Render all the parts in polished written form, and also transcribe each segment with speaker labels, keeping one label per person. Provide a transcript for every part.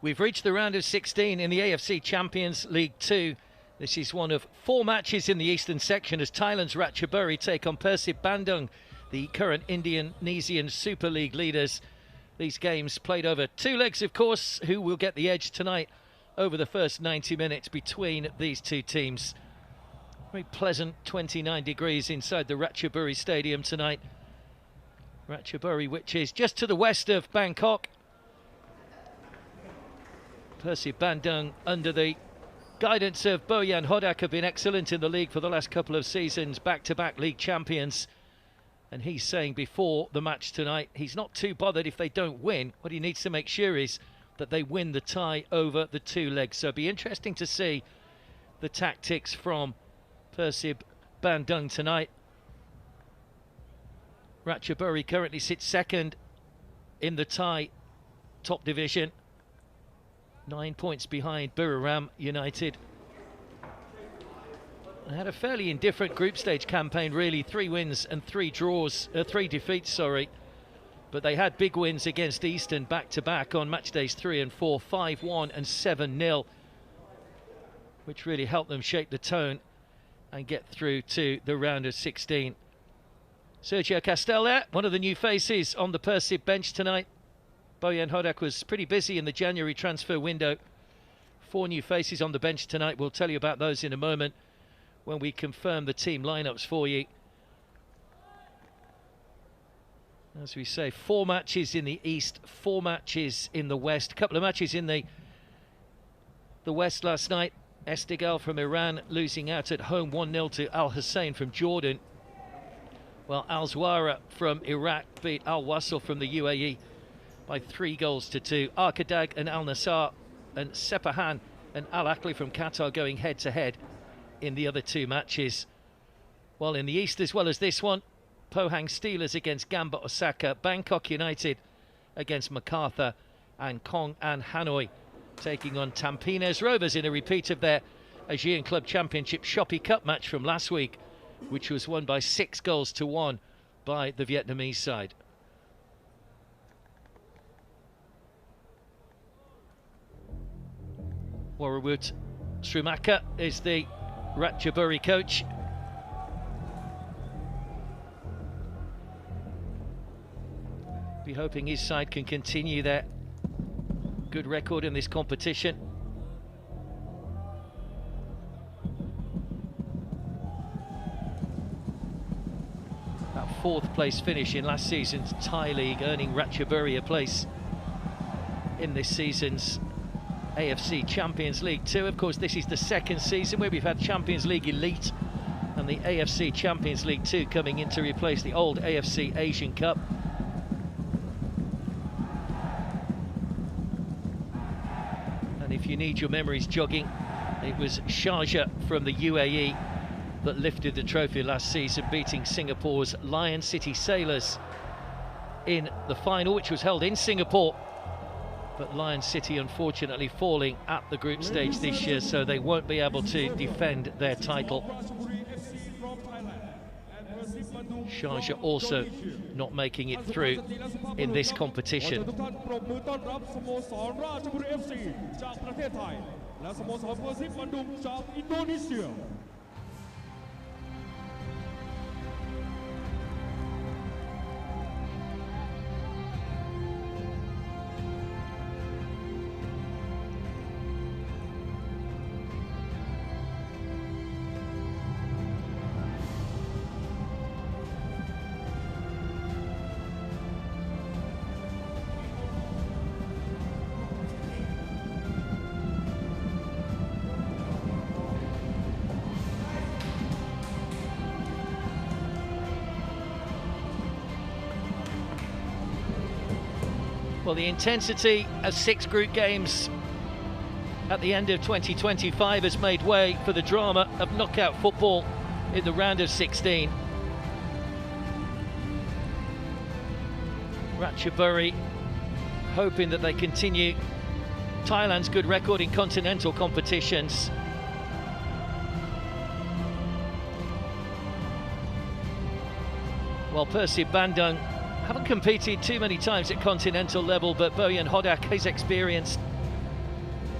Speaker 1: We've reached the round of 16 in the AFC Champions League 2. This is one of 4 matches in the eastern section as Thailand's Ratchaburi take on Persib Bandung, the current Indonesian Super League leaders. These games played over 2 legs, of course. Who will get the edge tonight over the first 90 minutes between these 2 teams? Very pleasant 29 degrees inside the Ratchaburi Stadium tonight. Ratchaburi, which is just to the west of Bangkok. Persib Bandung, under the guidance of Bojan Hodak, have been excellent in the league for the last couple of seasons, back-to-back league champions. And he's saying before the match tonight, he's not too bothered if they don't win. What he needs to make sure is that they win the tie over the 2 legs. So it'll be interesting to see the tactics from Persib Bandung tonight. Ratchaburi currently sits second in the Thai top division, 9 points behind Buriram United. They had a fairly indifferent group stage campaign, really. 3 wins and 3 draws, 3 defeats, sorry. But they had big wins against Eastern back-to-back on match days 3 and 4, 5-1 and 7-0, which really helped them shape the tone and get through to the round of 16. Sergio Castel there, one of the new faces on the Persib bench tonight. Bojan Hodak was pretty busy in the January transfer window. 4 new faces on the bench tonight. We'll tell you about those in a moment when we confirm the team lineups for you. As we say, 4 matches in the East, 4 matches in the West. A couple of matches in the West last night. Esteghlal from Iran losing out at home 1-0 to Al Hussein from Jordan, while Al Zawara from Iraq beat Al Wasl from the UAE by 3-2. Arkadag and Al Nassr, and Sepahan and Al Akli from Qatar going head-to-head in the other 2 matches. While in the East, as well as this one, Pohang Steelers against Gamba Osaka, Bangkok United against MacArthur, and Kong and Hanoi taking on Tampines Rovers in a repeat of their Asian Club Championship Shopee Cup match from last week, which was won by 6-1 by the Vietnamese side. Warawut Srumaka is the Ratchaburi coach. Be hoping his side can continue their good record in this competition. That 4th place finish in last season's Thai League, earning Ratchaburi a place in this season's AFC Champions League 2. Of course, this is the 2nd season where we've had Champions League Elite and the AFC Champions League 2 coming in to replace the old AFC Asian Cup. And if you need your memories jogging, it was Sharjah from the UAE that lifted the trophy last season, beating Singapore's Lion City Sailors in the final, which was held in Singapore. But Lion City unfortunately falling at the group stage this year, so they won't be able to defend their title. Sharjah also not making it through in this competition. Well, the intensity of 6 group games at the end of 2025 has made way for the drama of knockout football in the round of 16. Ratchaburi hoping that they continue Thailand's good record in continental competitions. While Persib Bandung haven't competed too many times at continental level, but Bojan Hodak, his experience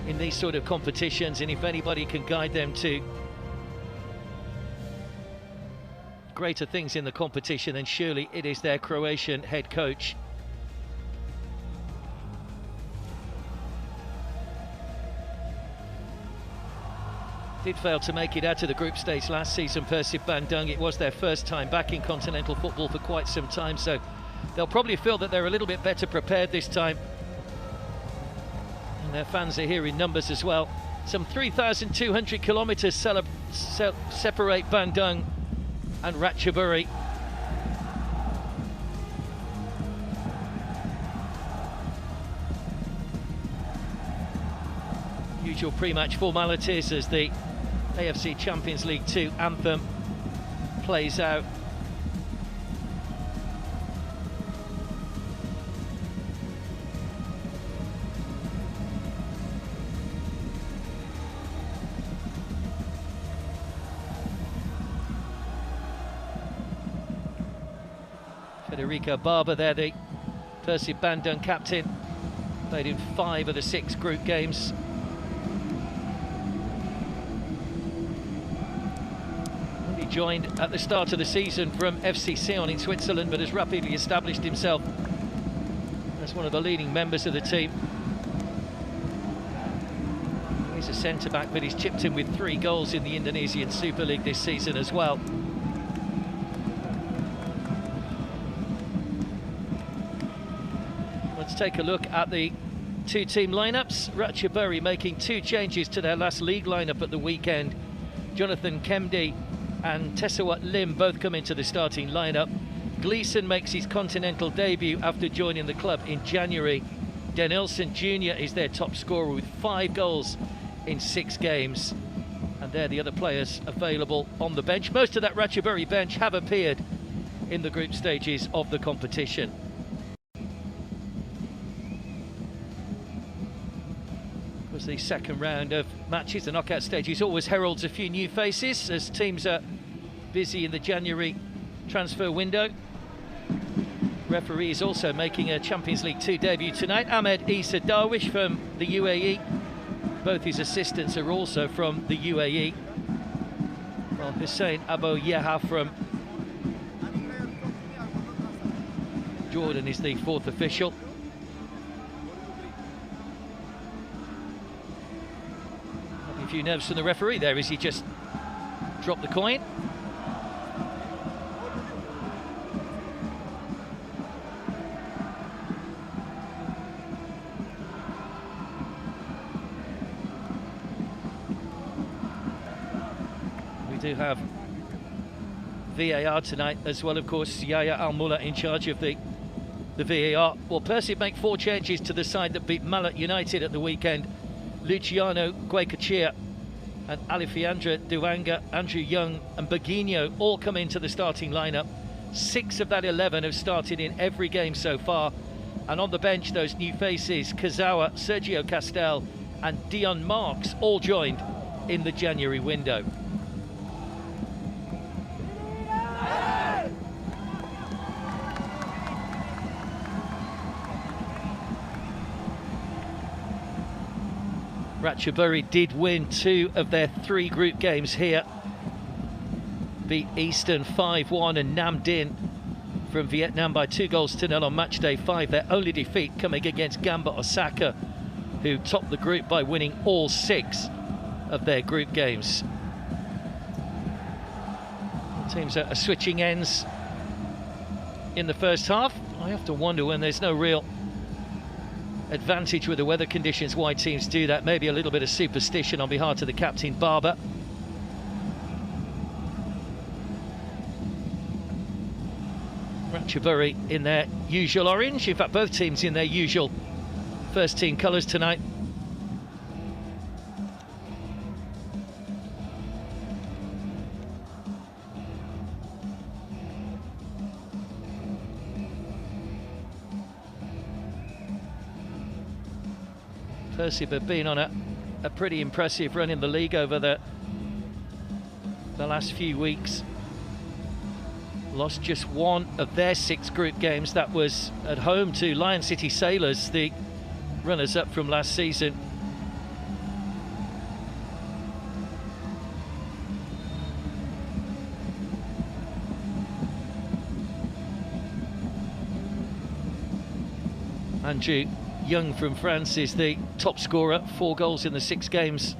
Speaker 1: in these sort of competitions, and if anybody can guide them to greater things in the competition, then surely it is their Croatian head coach. Did fail to make it out of the group stage last season, Persib Bandung. It was their first time back in continental football for quite some time, so they'll probably feel that they're a little bit better prepared this time. And their fans are here in numbers as well. Some 3,200 kilometres separate Bandung and Ratchaburi. Usual pre-match formalities as the AFC Champions League 2 anthem plays out. Federico Barber there, the Persib Bandung captain, played in 5 of the 6 group games. He joined at the start of the season from FC Sion in Switzerland, but has rapidly established himself as one of the leading members of the team. He's a centre-back, but he's chipped in with 3 goals in the Indonesian Super League this season as well. Let's take a look at the 2 team lineups. Ratchaburi making 2 changes to their last league lineup at the weekend. Jonathan Kemdi and Tesawat Lim both come into the starting lineup. Gleeson makes his continental debut after joining the club in January. Denilson Jr. is their top scorer with 5 goals in 6 games. And they're the other players available on the bench. Most of that Ratchaburi bench have appeared in the group stages of the competition. Was the second round of matches, the knockout stages, always heralds a few new faces as teams are busy in the January transfer window. Referee is also making a Champions League 2 debut tonight. Ahmed Isa Darwish from the UAE. Both his assistants are also from the UAE. While Hussein Abu Yaha from Jordan is the 4th official. A few nerves from the referee there as he just dropped the coin. We do have VAR tonight as well, of course. Yaya Al-Mullah in charge of the VAR. Well, Persib make 4 changes to the side that beat Malat United at the weekend. Luciano Guaycochea and Alifiandra Duanga, Andrew Young and Baguinho all come into the starting lineup. 6 of that 11 have started in every game so far. And on the bench, those new faces, Kazawa, Sergio Castel and Dion Marks all joined in the January window. Ratchaburi did win 2 of their 3 group games here. Beat Eastern 5-1 and Nam Dinh from Vietnam by 2-0 on match day 5. Their only defeat coming against Gamba Osaka, who topped the group by winning all 6 of their group games. The teams are switching ends in the first half. I have to wonder, when there's no real advantage with the weather conditions, why teams do that. Maybe a little bit of superstition on behalf of the captain Barber. Ratchaburi in their usual orange, in fact both teams in their usual first team colours tonight. Persib have been on a pretty impressive run in the league over the last few weeks. Lost just 1 of their 6 group games. That was at home to Lion City Sailors, the runners-up from last season. Andrew Young from France is the top scorer, 4 goals in the 6 games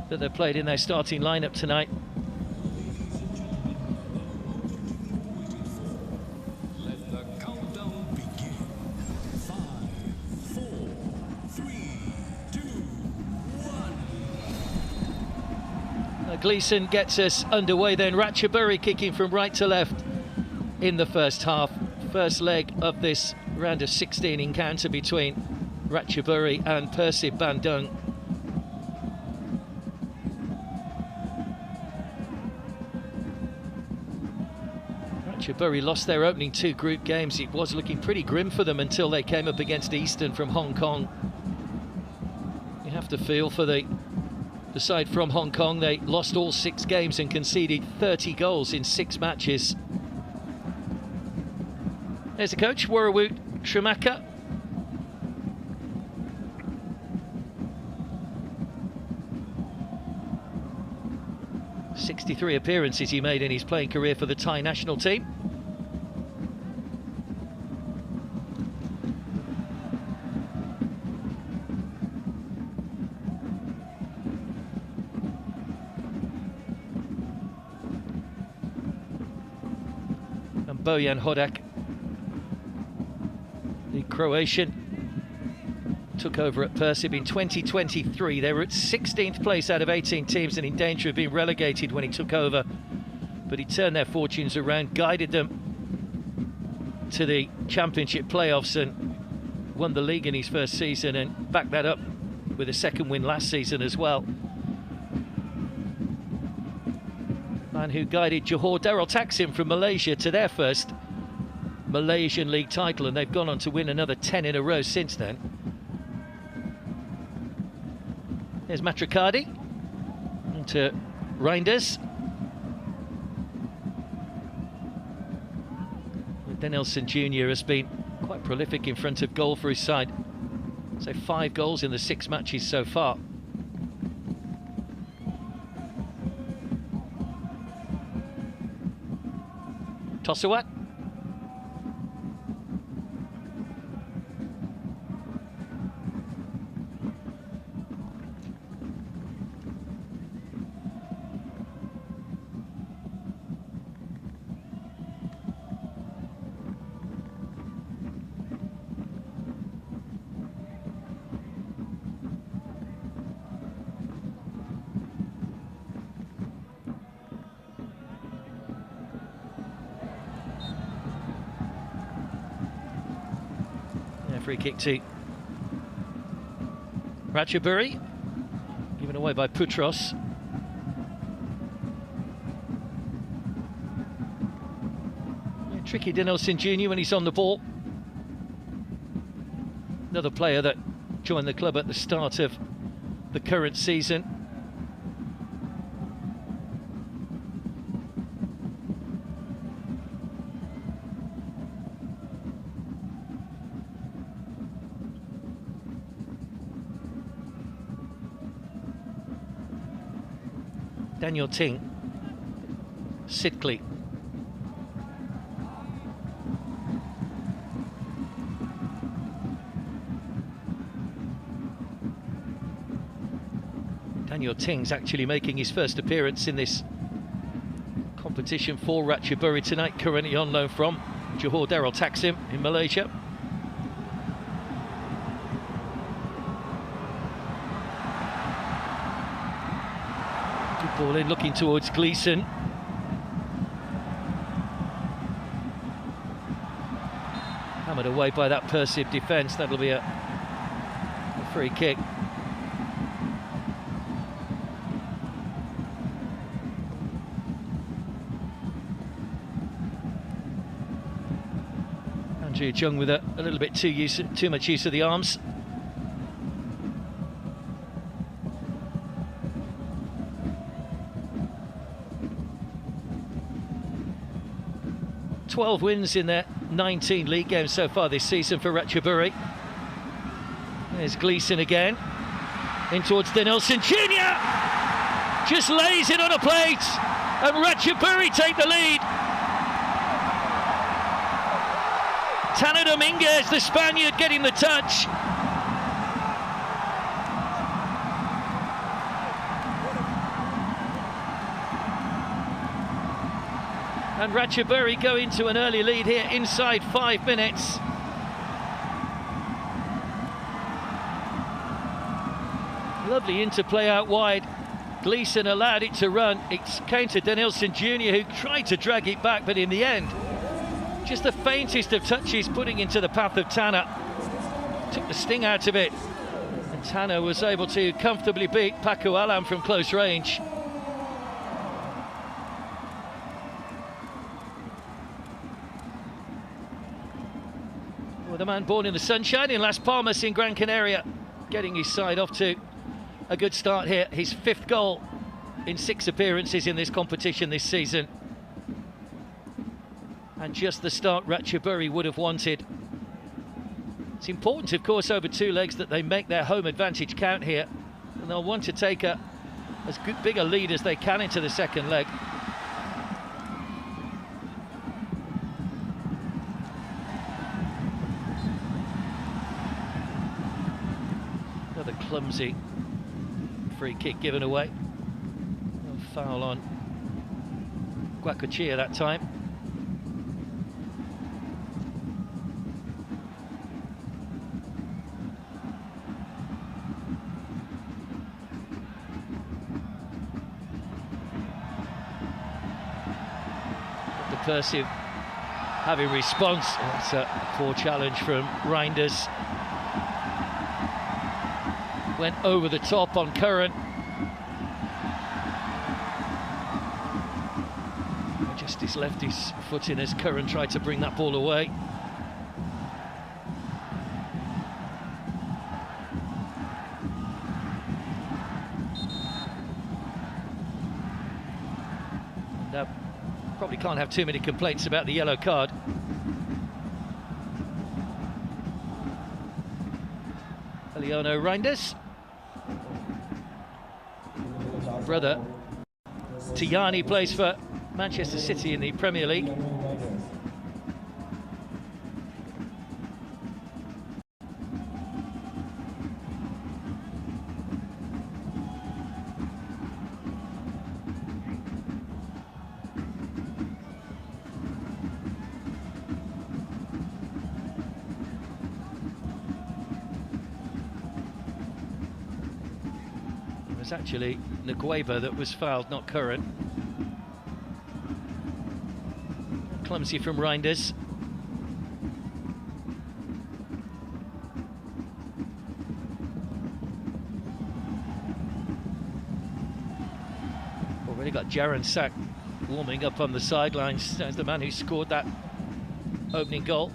Speaker 1: that they've played in their starting lineup tonight.
Speaker 2: Let the countdown begin. 5, 4, 3, 2, 1.
Speaker 1: Gleeson gets us underway then. Ratchaburi kicking from right to left in the first half. First leg of this round of 16 encounter between Ratchaburi and Persib Bandung. Ratchaburi lost their opening 2 group games. It was looking pretty grim for them until they came up against Eastern from Hong Kong. You have to feel for the side from Hong Kong. They lost all 6 games and conceded 30 goals in 6 matches. There's the coach, Warawut Trimaka. "63 appearances he made in his playing career for the Thai national team. And Bojan Hodak, the Croatian, took over at Persib in 2023. They were at 16th place out of 18 teams and in danger of being relegated when he took over. But he turned their fortunes around, guided them to the championship playoffs and won the league in his first season, and backed that up with a second win last season as well. Man who guided Johor Darul Taksim from Malaysia to their first Malaysian league title, and they've gone on to win another 10 in a row since then. There's Matrikadi into Reinders. Denelson Jr. has been quite prolific in front of goal for his side. So 5 goals in the 6 matches so far. Tosawat. Free kick to Ratchaburi, given away by Putros. Yeah, tricky Denelson Jr. when he's on the ball. Another player that joined the club at the start of the current season. Daniel Ting, Sidkley. Daniel Ting's actually making his first appearance in this competition for Ratchaburi tonight, currently on loan from Johor Darul Taksim in Malaysia. Ball in, looking towards Gleeson. Hammered away by that Persib defence. That'll be a free kick. Andrew Jung with a little bit too much use of the arms. 12 wins in their 19 league games so far this season for Ratchaburi. There's Gleeson again. In towards Denelson Jr. Just lays it on a plate, and Ratchaburi take the lead. Tanner Dominguez, the Spaniard, getting the touch. And Ratchaburi go into an early lead here inside 5 minutes. Lovely interplay out wide. Gleeson allowed it to run. It came to Danielson Jr., who tried to drag it back, but in the end, just the faintest of touches putting into the path of Tanner. Took the sting out of it. And Tanner was able to comfortably beat Paco Alam from close range. Well, the man born in the sunshine in Las Palmas in Gran Canaria, getting his side off to a good start here. His 5th goal in 6 appearances in this competition this season. And just the start Ratchaburi would have wanted. It's important, of course, over 2 legs that they make their home advantage count here. And they'll want to take as big a lead as they can into the 2nd leg. Another clumsy free kick given away. No foul on Guacochea that time. The Persib having response. That's a poor challenge from Reinders. Went over the top on Curran. Justice left his foot in as Curran tried to bring that ball away. And, probably can't have too many complaints about the yellow card. Leono Reinders. Brother Tiani plays for Manchester City in the Premier League. It was actually Ngueba that was fouled, not Curran. Clumsy from Reinders. Already got Jaron Sack warming up on the sidelines as the man who scored that opening goal.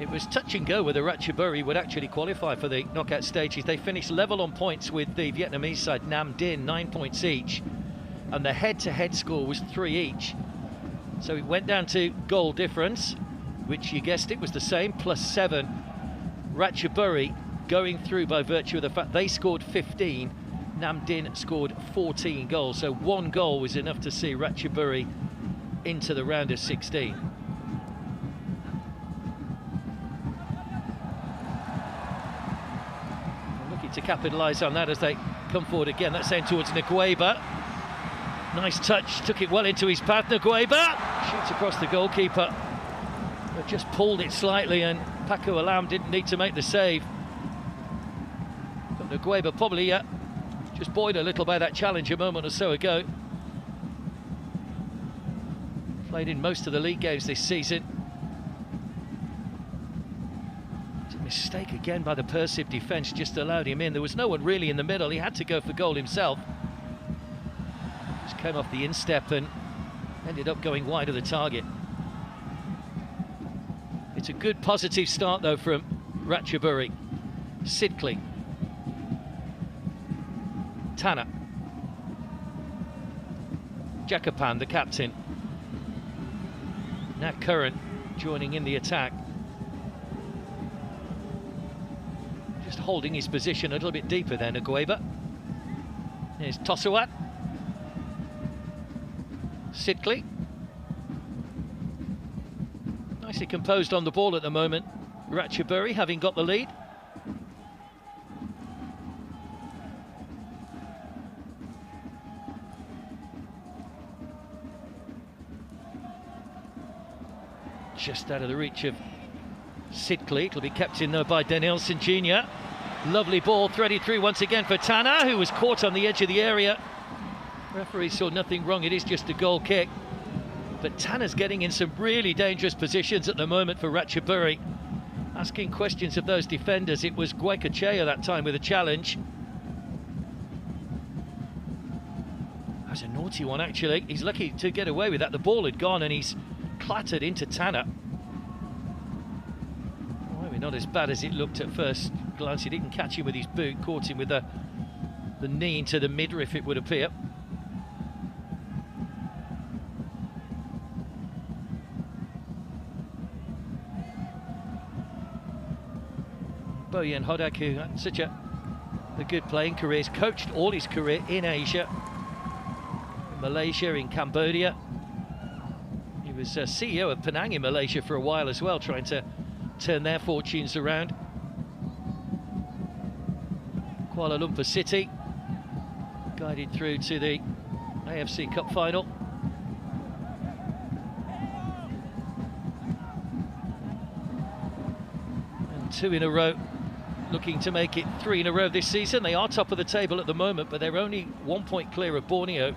Speaker 1: It was touch and go whether Ratchaburi would actually qualify for the knockout stages. They finished level on points with the Vietnamese side Nam Dinh, 9 points each, and the head-to-head score was 3 each. So it went down to goal difference, which you guessed it was the same, +7. Ratchaburi going through by virtue of the fact they scored 15, Nam Dinh scored 14 goals. So 1 goal was enough to see Ratchaburi into the round of 16. To capitalise on that as they come forward again. That's sent towards Ngueba. Nice touch, took it well into his path. Ngueba shoots across the goalkeeper, but just pulled it slightly, and Paco Alam didn't need to make the save. But Ngueba probably just buoyed a little by that challenge a moment or so ago. Played in most of the league games this season. Mistake again by the Persib defence, just allowed him in. There was no one really in the middle. He had to go for goal himself. Just came off the instep and ended up going wide of the target. It's a good positive start though from Ratchaburi. Sidkley. Tanner. Jakapan, the captain. Nat Curran joining in the attack. Just holding his position a little bit deeper there, Ngueba. Here's Tosuat. Sidkley. Nicely composed on the ball at the moment. Ratchaburi having got the lead. Just out of the reach of Sidkley. It'll be kept in though by Danielson Jr. Lovely ball threaded through once again for Tanner, who was caught on the edge of the area. Referee saw nothing wrong, it is just a goal kick. But Tanner's getting in some really dangerous positions at the moment for Ratchaburi. Asking questions of those defenders. It was Guaycochea that time with a challenge. That was a naughty one actually. He's lucky to get away with that. The ball had gone and he's clattered into Tanner. Well, maybe not as bad as it looked at first glance. He didn't catch him with his boot, caught him with the knee into the midriff, it would appear. Bojan Hodak, who had such a good playing career, he's coached all his career in Asia, in Malaysia, in Cambodia. He was CEO of Penang in Malaysia for a while as well, trying to turn their fortunes around. Kuala Lumpur City guided through to the AFC Cup final. And 2 in a row, looking to make it 3 in a row this season. They are top of the table at the moment, but they're only 1 point clear of Borneo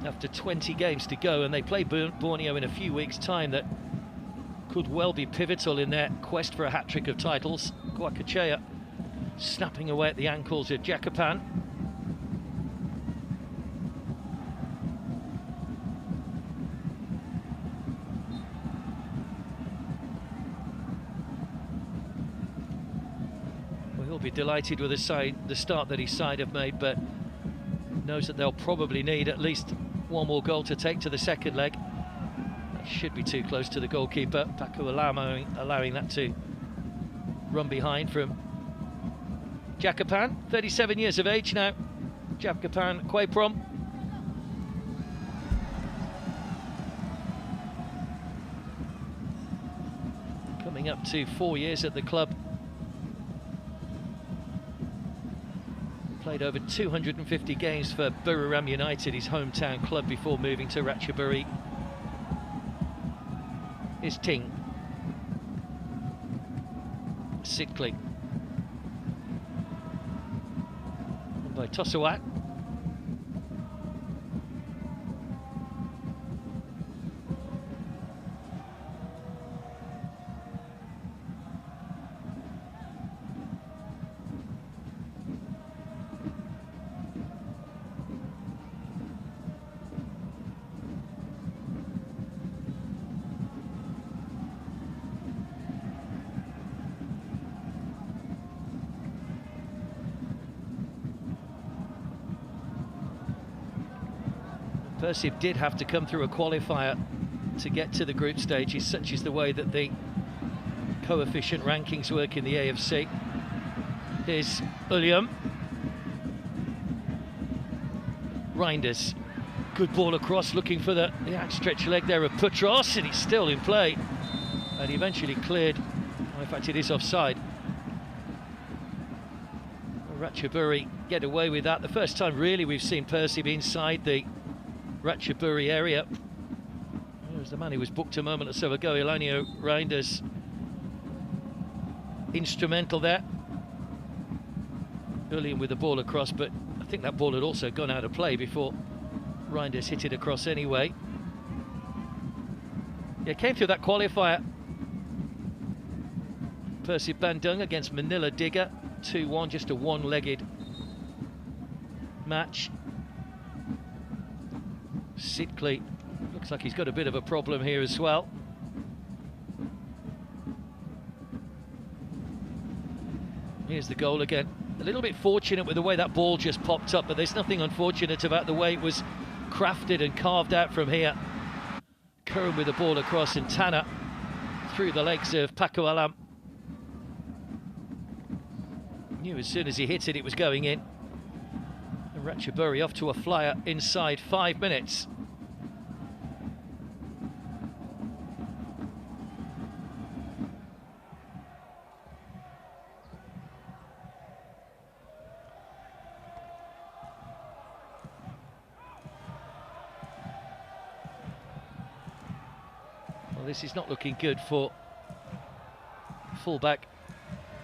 Speaker 1: after 20 games to go, and they play Borneo in a few weeks' time. That could well be pivotal in their quest for a hat-trick of titles. Guaycochea snapping away at the ankles of Jakapan. Well, he'll be delighted with the start that his side have made, but knows that they'll probably need at least one more goal to take to the second leg. That should be too close to the goalkeeper. Paco allowing that to run behind from Jakapan, 37 years of age now. Jakapan Kweprom. Coming up to 4 years at the club. Played over 250 games for Buriram United, his hometown club, before moving to Ratchaburi. Is Ting. Sidkley. By Tosuat. Persib did have to come through a qualifier to get to the group stages. Such is the way that the coefficient rankings work in the AFC. Here's Ulium. Reinders. Good ball across, looking for the outstretched leg there of Putros, and he's still in play. And he eventually cleared. Oh, in fact, it is offside. Ratchaburi get away with that. The first time really we've seen Persib inside the Ratchaburi area. There's the man who was booked a moment or so ago, Elanio Reinders. Instrumental there. Ulium with the ball across, but I think that ball had also gone out of play before Reinders hit it across anyway. Yeah, came through that qualifier. Persib Bandung against Manila Digger, 2-1, just a one-legged match. Sidkley looks like he's got a bit of a problem here as well. Here's the goal again. A little bit fortunate with the way that ball just popped up, but there's nothing unfortunate about the way it was crafted and carved out from here. Curran with the ball across, and Tanner through the legs of Paco Alam. Knew as soon as he hit it, it was going in. And Ratchaburi off to a flyer inside 5 minutes. Well, this is not looking good for fullback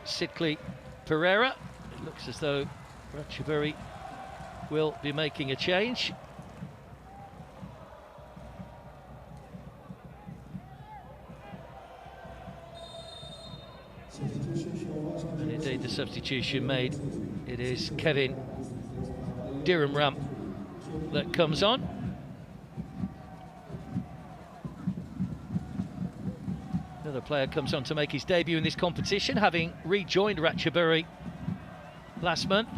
Speaker 1: Sidkley Pereira. It looks as though Ratchaburi will be making a change. And indeed the substitution made. It is Kevin Diramram that comes on. Another player comes on to make his debut in this competition, having rejoined Ratchaburi last month.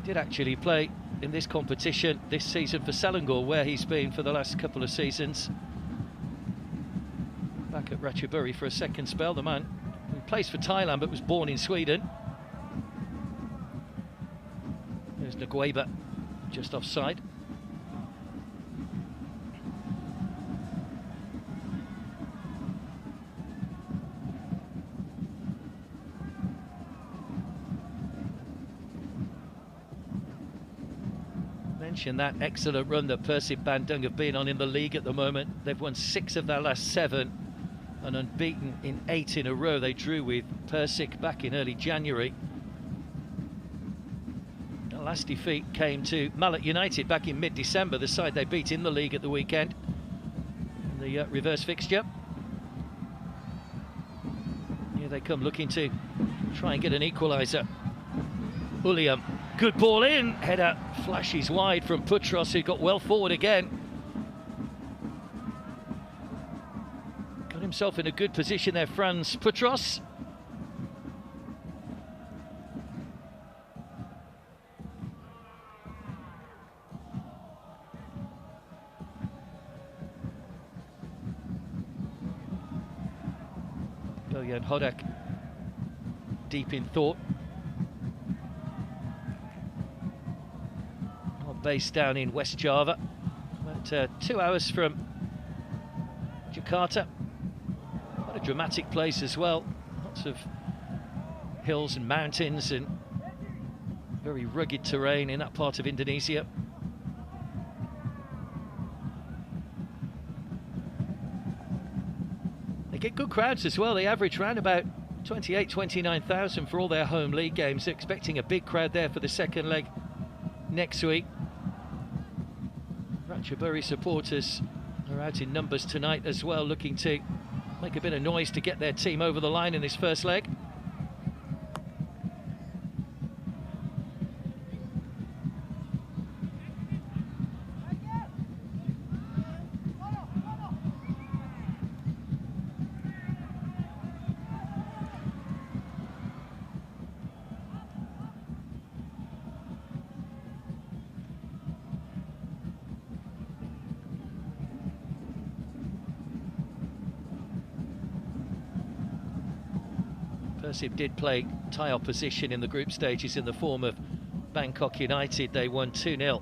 Speaker 1: He did actually play in this competition this season for Selangor, where he's been for the last couple of seasons. Back at Ratchaburi for a second spell, the man who plays for Thailand but was born in Sweden. There's Ngueba just offside. Mention that excellent run that Persib Bandung have been on in the league at the moment. They've won 6 of their last 7 and unbeaten in 8 in a row. They drew with Persik back in early January. The last defeat came to Mallet United back in mid-December, the side they beat in the league at the weekend in the reverse fixture. Here they come looking to try and get an equaliser. Uliam, good ball in, header flashes wide from Putros, who got well forward again. Got himself in a good position there, Franz Putros. Bojan Hodak deep in thought. Based down in West Java, about 2 hours from Jakarta. Quite a dramatic place as well. Lots of hills and mountains and very rugged terrain in that part of Indonesia. They get good crowds as well. They average around about 28,000-29,000 for all their home league games. They're expecting a big crowd there for the second leg next week. Ratchaburi supporters are out in numbers tonight as well, looking to make a bit of noise to get their team over the line in this first leg. Persib did play Thai opposition in the group stages in the form of Bangkok United. They won 2-0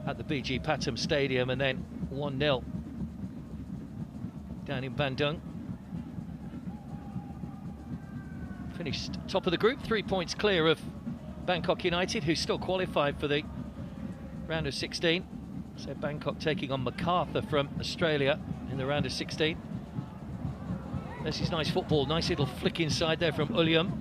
Speaker 1: at the BG Pathum Stadium and then 1-0 down in Bandung. Finished top of the group, 3 points clear of Bangkok United, who still qualified for the round of 16. So Bangkok taking on MacArthur from Australia in the round of 16. This is nice football, nice little flick inside there from Uliam.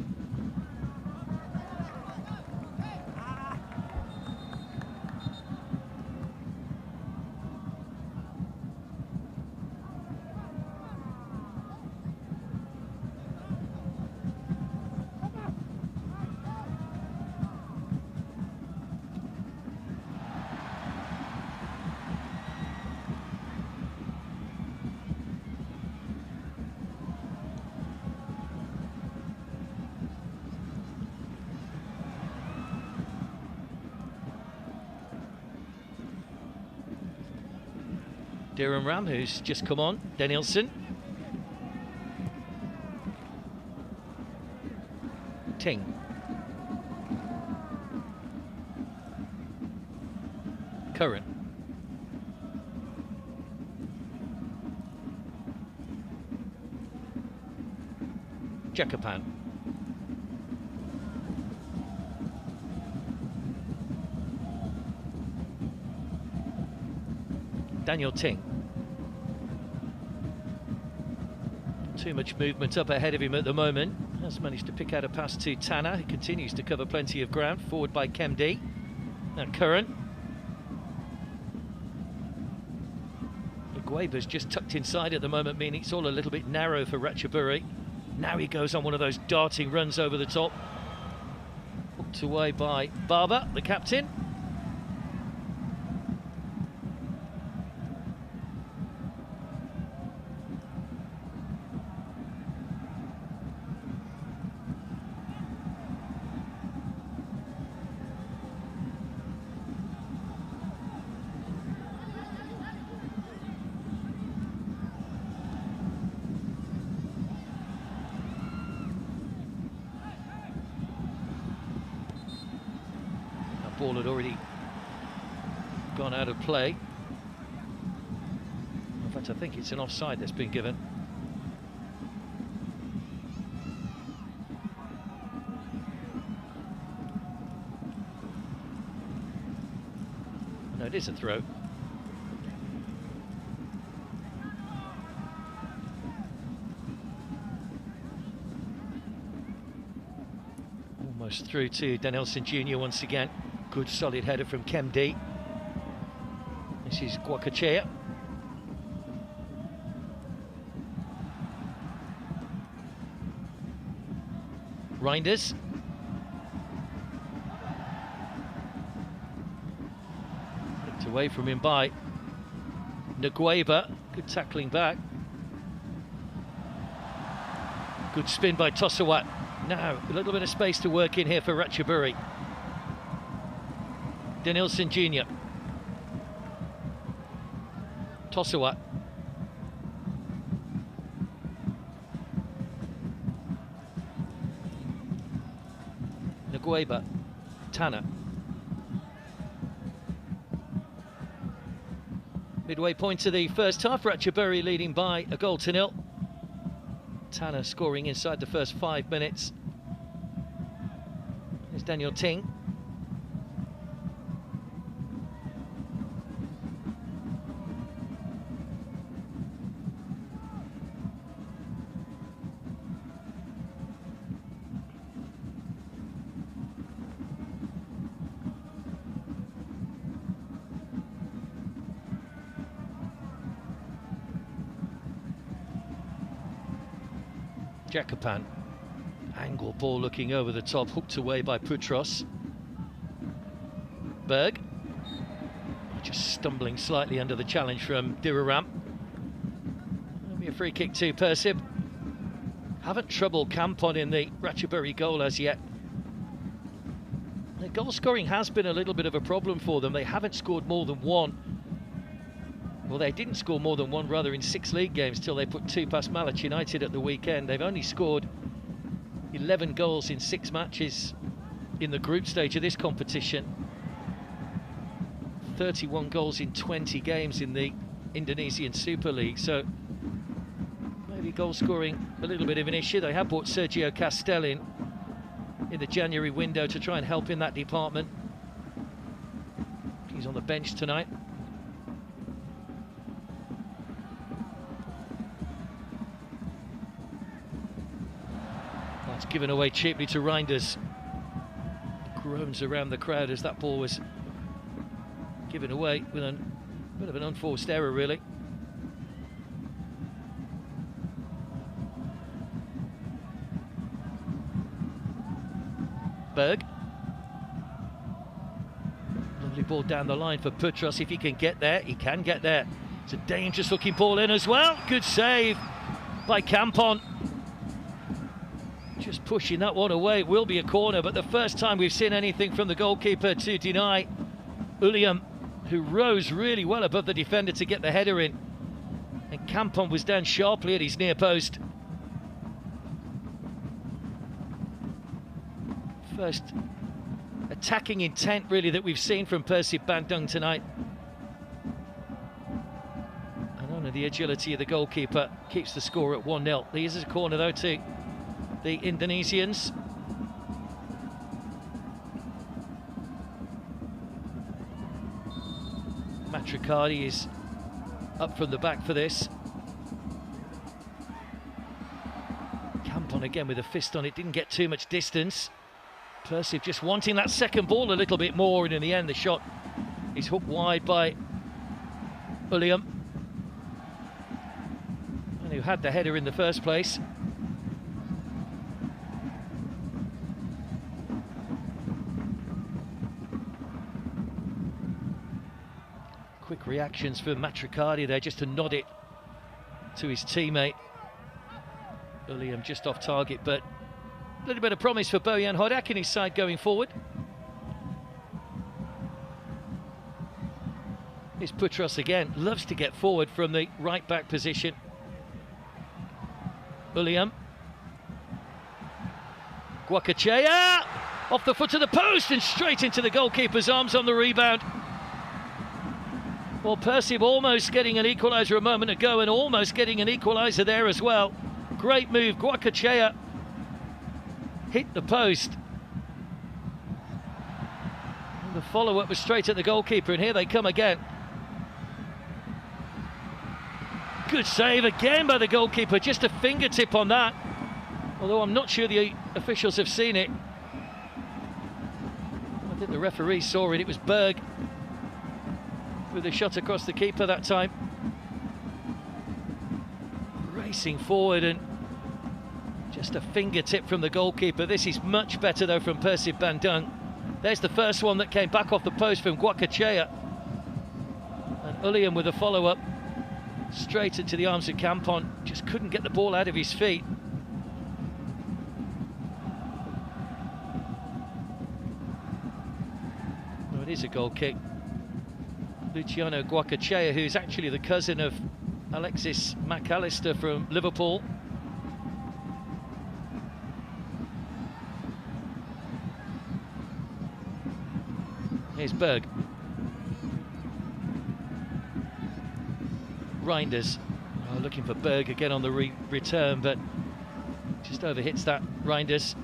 Speaker 1: Durham Ram, who's just come on. Danielson. Ting. Curran. Jakapan. Daniel Ting. Too much movement up ahead of him at the moment. Has managed to pick out a pass to Tanner, who continues to cover plenty of ground. Forward by Kemdi. Now Curran. Gueba's just tucked inside at the moment, meaning it's all a little bit narrow for Ratchaburi. Now he goes on one of those darting runs over the top. Hooked away by Barber, the captain. Ball had already gone out of play. In fact, I think it's an offside that's been given. No, it is a throw. Almost through to Danielson Jr. once again. Good solid header from Kemdi. This is Guacachea. Reinders. Looked away from him by Ngueba. Good tackling back. Good spin by Tosawat. Now a little bit of space to work in here for Ratchaburi. Danielson Jr. Tosawat. Ngueba. Tanner. Midway point of the first half, Ratchaburi leading by a goal to nil. Tanner scoring inside the first 5 minutes. There's Daniel Ting. Jakapan. Angle ball looking over the top, hooked away by Putros. Berg. Just stumbling slightly under the challenge from Diraram. That'll be a free kick to Persib. Haven't troubled Campon in the Ratchaburi goal as yet. The goal scoring has been a little bit of a problem for them. They haven't scored more than one. Well, they didn't score more than one, rather, in 6 league games till they put 2 past Malach United at the weekend. They've only scored 11 goals in 6 matches in the group stage of this competition. 31 goals in 20 games in the Indonesian Super League. So maybe goal scoring a little bit of an issue. They have brought Sergio Castel in the January window to try and help in that department. He's on the bench tonight. Given away cheaply to Reinders. Groans around the crowd as that ball was given away with a bit of an unforced error, really. Berg. Lovely ball down the line for Putros. If he can get there, he can get there. It's a dangerous looking ball in as well. Good save by Campon. Just pushing that one away. It will be a corner, but the first time we've seen anything from the goalkeeper to deny Uliam who rose really well above the defender to get the header in. And Campon was down sharply at his near post. First attacking intent, really, that we've seen from Persib Bandung tonight. And only the agility of the goalkeeper keeps the score at 1-0. There is a corner, though, to the Indonesians. Matricardi is up from the back for this. Campon again with a fist on it, didn't get too much distance. Persib just wanting that second ball a little bit more, and in the end the shot is hooked wide by William, and who had the header in the first place. Quick reactions from Matricardi there, just to nod it to his teammate. William just off target, but a little bit of promise for Bojan Hodak in his side going forward. Here's Putros again, loves to get forward from the right back position. William. Guacachea off the foot of the post and straight into the goalkeeper's arms on the rebound. Well, Persib almost getting an equaliser a moment ago and almost getting an equaliser there as well. Great move, Guacachea hit the post. And the follow-up was straight at the goalkeeper, and here they come again. Good save again by the goalkeeper, just a fingertip on that. Although I'm not sure the officials have seen it. I think the referee saw it. It was Berg with a shot across the keeper that time. Racing forward, and just a fingertip from the goalkeeper. This is much better though from Persib Bandung. There's the first one that came back off the post from Guacachea. And William with a follow-up straight into the arms of Campon. Just couldn't get the ball out of his feet. Well, it is a goal kick. Luciano Guacachea, who's actually the cousin of Alexis McAllister from Liverpool. Here's Berg. Reinders looking for Berg again on the return, but just overhits that. Reinders.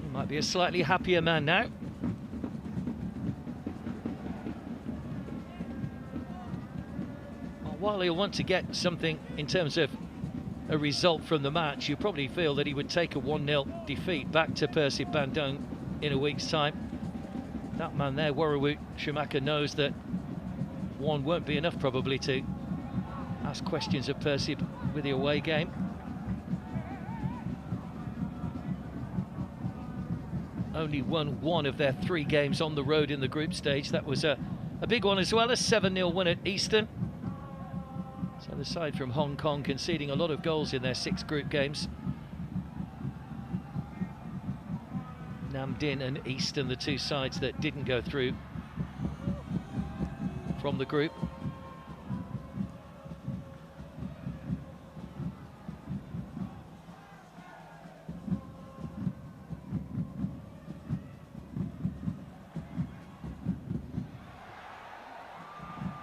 Speaker 1: He might be a slightly happier man now. Well, while he'll want to get something in terms of a result from the match, you probably feel that he would take a 1-0 defeat back to Persib Bandung in a week's time. That man there, Warawut Schumacher, knows that one won't be enough probably to ask questions of Persib with the away game. Only won one of their 3 games on the road in the group stage. That was a big one as well, a 7-0 win at Eastern. So the side from Hong Kong conceding a lot of goals in their 6 group games. Nam Dinh and Eastern, the 2 sides that didn't go through from the group.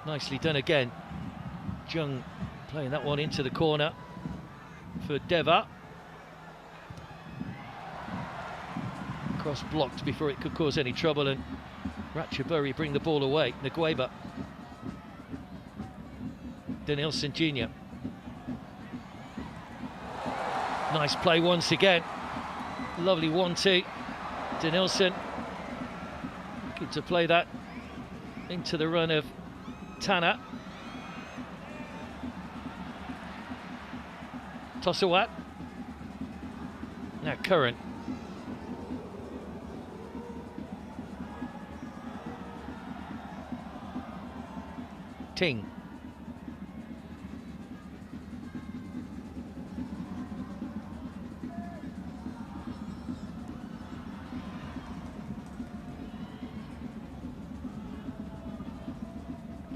Speaker 1: Nicely done again. Jung playing that one into the corner for Deva. Cross blocked before it could cause any trouble, and Ratchaburi bring the ball away. Ngueba. Denilson Jr. Nice play once again. Lovely 1-2. Denilson looking to play that into the run of Tanner. Tossawat. Now Curran. Ting.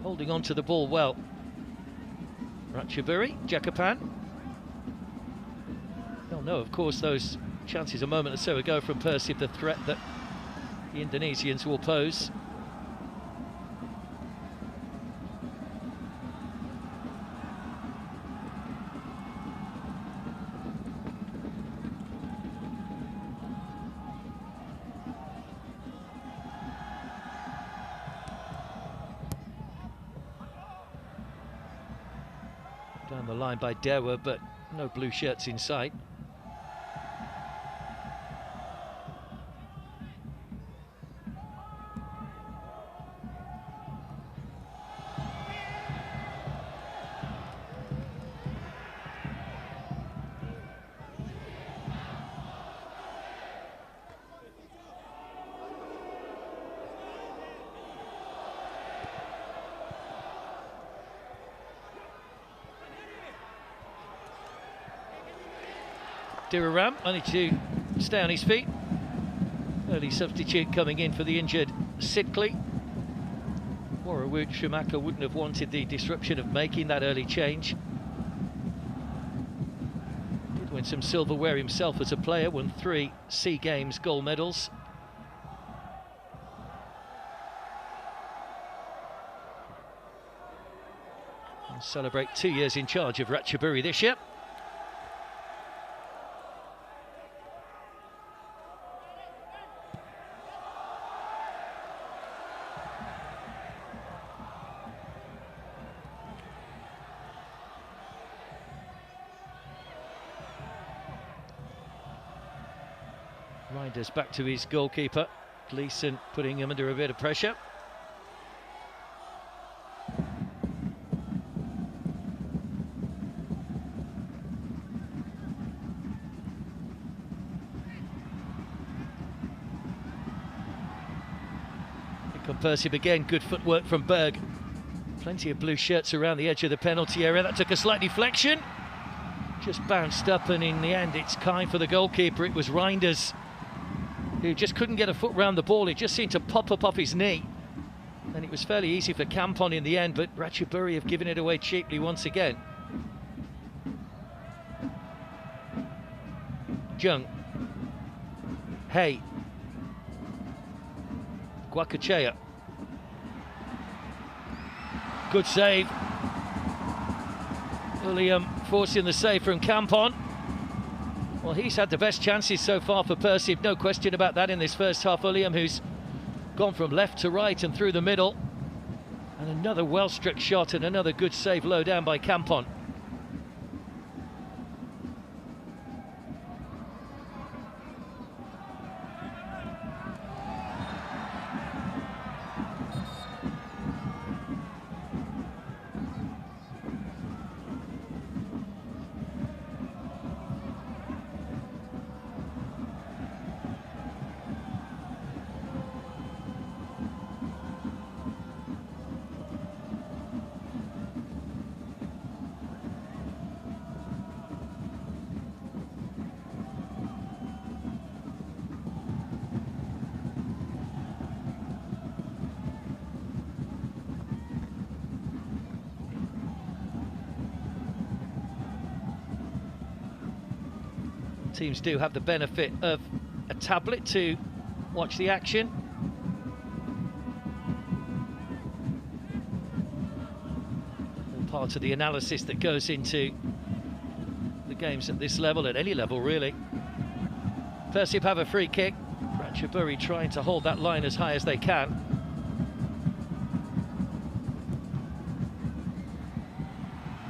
Speaker 1: holding on to the ball well. Ratchaburi, Jakapan. Oh no, of course, those chances a moment or so ago from Persib, the threat that the Indonesians will pose. Down the line by Dewa, but no blue shirts in sight. Diraram only to stay on his feet. Early substitute coming in for the injured Sidkley. Warawut Schumacher wouldn't have wanted the disruption of making that early change. Did win some silverware himself as a player, won 3 SEA Games gold medals. And celebrate 2 years in charge of Ratchaburi this year. Reinders back to his goalkeeper. Gleeson putting him under a bit of pressure. Here come Persib again, good footwork from Berg. Plenty of blue shirts around the edge of the penalty area. That took a slight deflection. Just bounced up, and in the end it's kind for the goalkeeper. It was Reinders who just couldn't get a foot round the ball. It just seemed to pop up off his knee, and it was fairly easy for Kampon in the end, but Ratchaburi have given it away cheaply once again. Jung, Hey, Guakachea, good save. William forcing the save from Kampon. Well, he's had the best chances so far for Persib, no question about that in this first half. William, who's gone from left to right and through the middle. And another well-struck shot and another good save low down by Kampon. Teams do have the benefit of a tablet to watch the action. All part of the analysis that goes into the games at this level, at any level really. Persib have a free kick. Ratchaburi trying to hold that line as high as they can.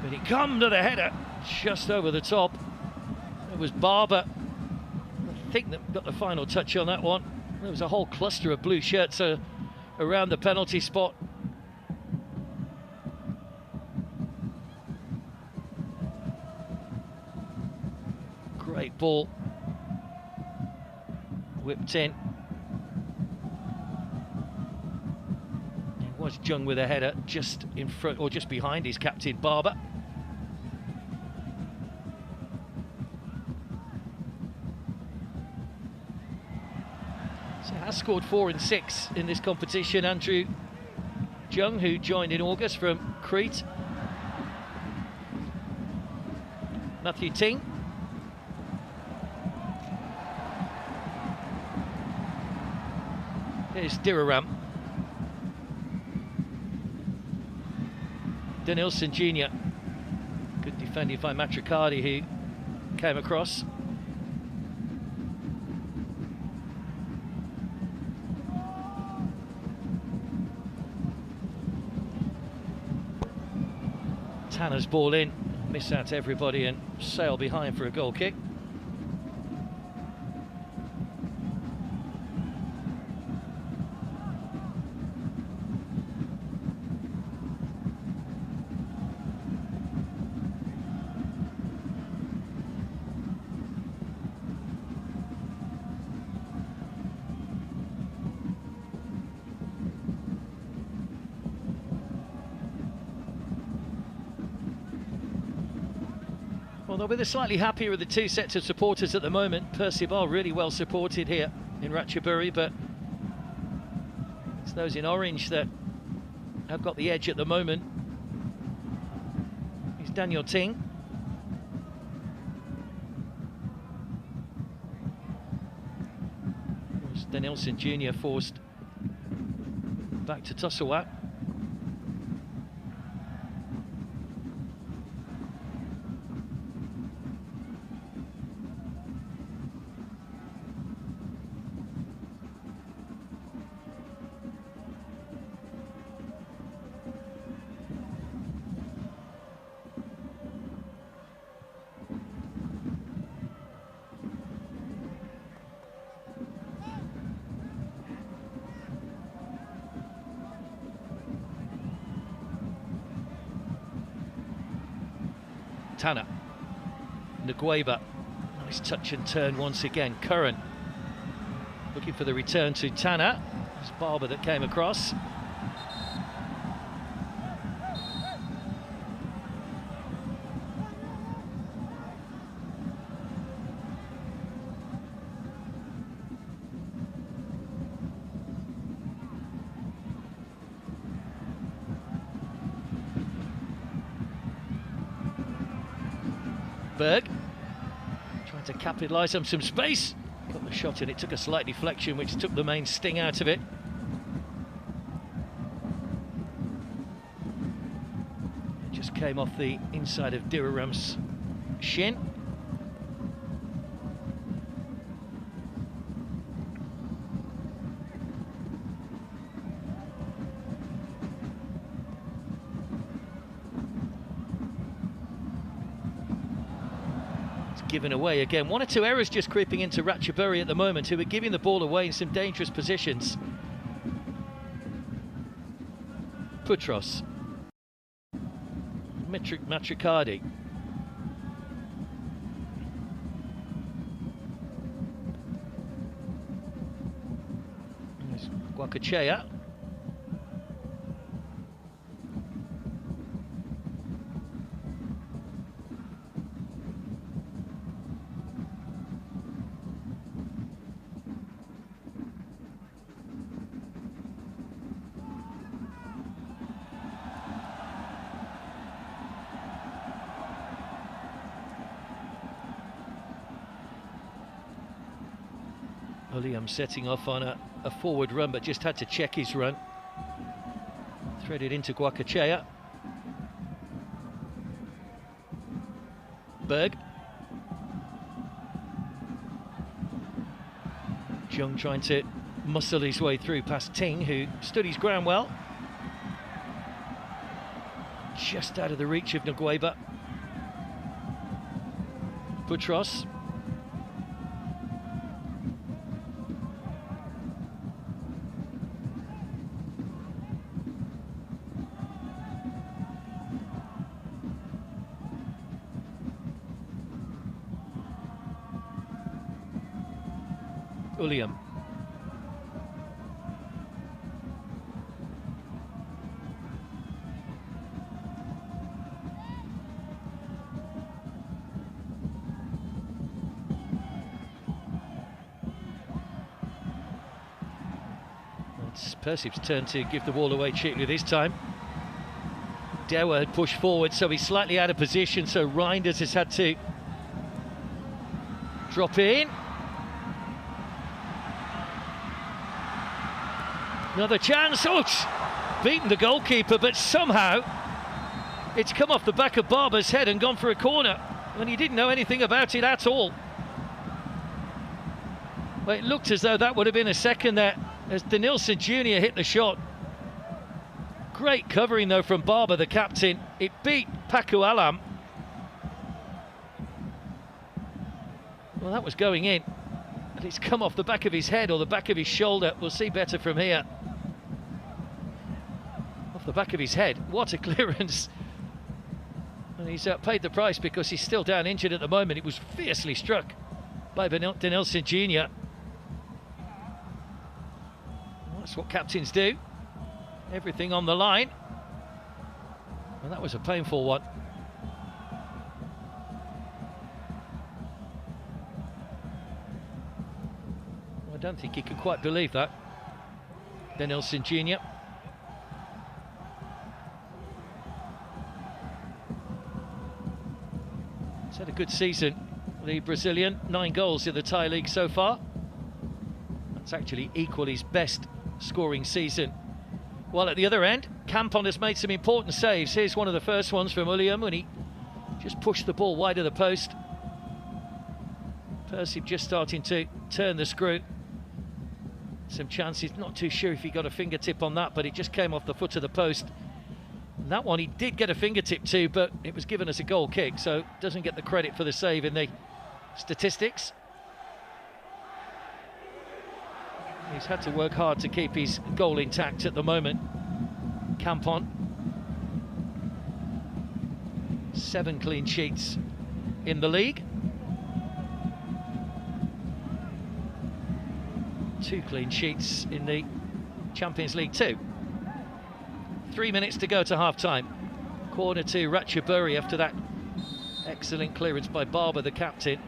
Speaker 1: But it comes to the header, just over the top. It was Barber, I think, that got the final touch on that one. There was a whole cluster of blue shirts around the penalty spot. Great ball. Whipped in. It was Jung with a header just in front, or just behind his captain Barber. Has scored 4 and 6 in this competition. Andrew Jung, who joined in August from Crete. Matthew Ting. Here's Diraram. Denilson Jr. Good defending by Matricardi, who came across. Tanner's ball in, miss out everybody and sail behind for a goal kick. Although we're slightly happier with the two sets of supporters at the moment. Persib are really well supported here in Ratchaburi, but it's those in orange that have got the edge at the moment. Here's Daniel Ting. Denilson Jr. forced back to Tosawa. Tanner, Ngueba, nice touch and turn once again. Curran looking for the return to Tanner. It's Barber that came across. Berg trying to capitalise on some space, got the shot in, it took a slight deflection which took the main sting out of it. It just came off the inside of Diraram's shin. Given away again. One or two errors just creeping into Ratchaburi at the moment, who are giving the ball away in some dangerous positions. Putros. Matricardi. There's Guacachea. William setting off on a forward run, but just had to check his run. Threaded into Guacachea. Berg. Jung trying to muscle his way through past Ting, who stood his ground well. Just out of the reach of Ngueba. Putros. William. It's Persib's turn to give the ball away cheaply this time. Dewa had pushed forward, so he's slightly out of position, so Reinders has had to drop in. Another chance. Oh, it's beaten the goalkeeper, but somehow it's come off the back of Barber's head and gone for a corner, and he didn't know anything about it at all. Well, it looked as though that would have been a second there as Denilson Jr. hit the shot. Great covering though from Barber, the captain. It beat Paku Alam. Well, that was going in, and it's come off the back of his head or the back of his shoulder. We'll see better from here. Off the back of his head. What a clearance. And he's paid the price because he's still down injured at the moment. It was fiercely struck by Denilson Jr. That's what captains do. Everything on the line. And that was a painful one. I don't think he could quite believe that. Denilson Jr. He's had a good season, the Brazilian. 9 goals in the Thai league so far. That's actually equal his best scoring season. While at the other end, Kampon has made some important saves. Here's one of the first ones from Uliam when he just pushed the ball wide of the post. Persib just starting to turn the screw. Some chances, not too sure if he got a fingertip on that, but it just came off the foot of the post. And that one he did get a fingertip to, but it was given as a goal kick, so doesn't get the credit for the save in the statistics. He's had to work hard to keep his goal intact at the moment. Kampon. 7 clean sheets in the league. 2 clean sheets in the Champions League too. 3 minutes to go to half-time. Corner to Ratchaburi after that excellent clearance by Barber, the captain.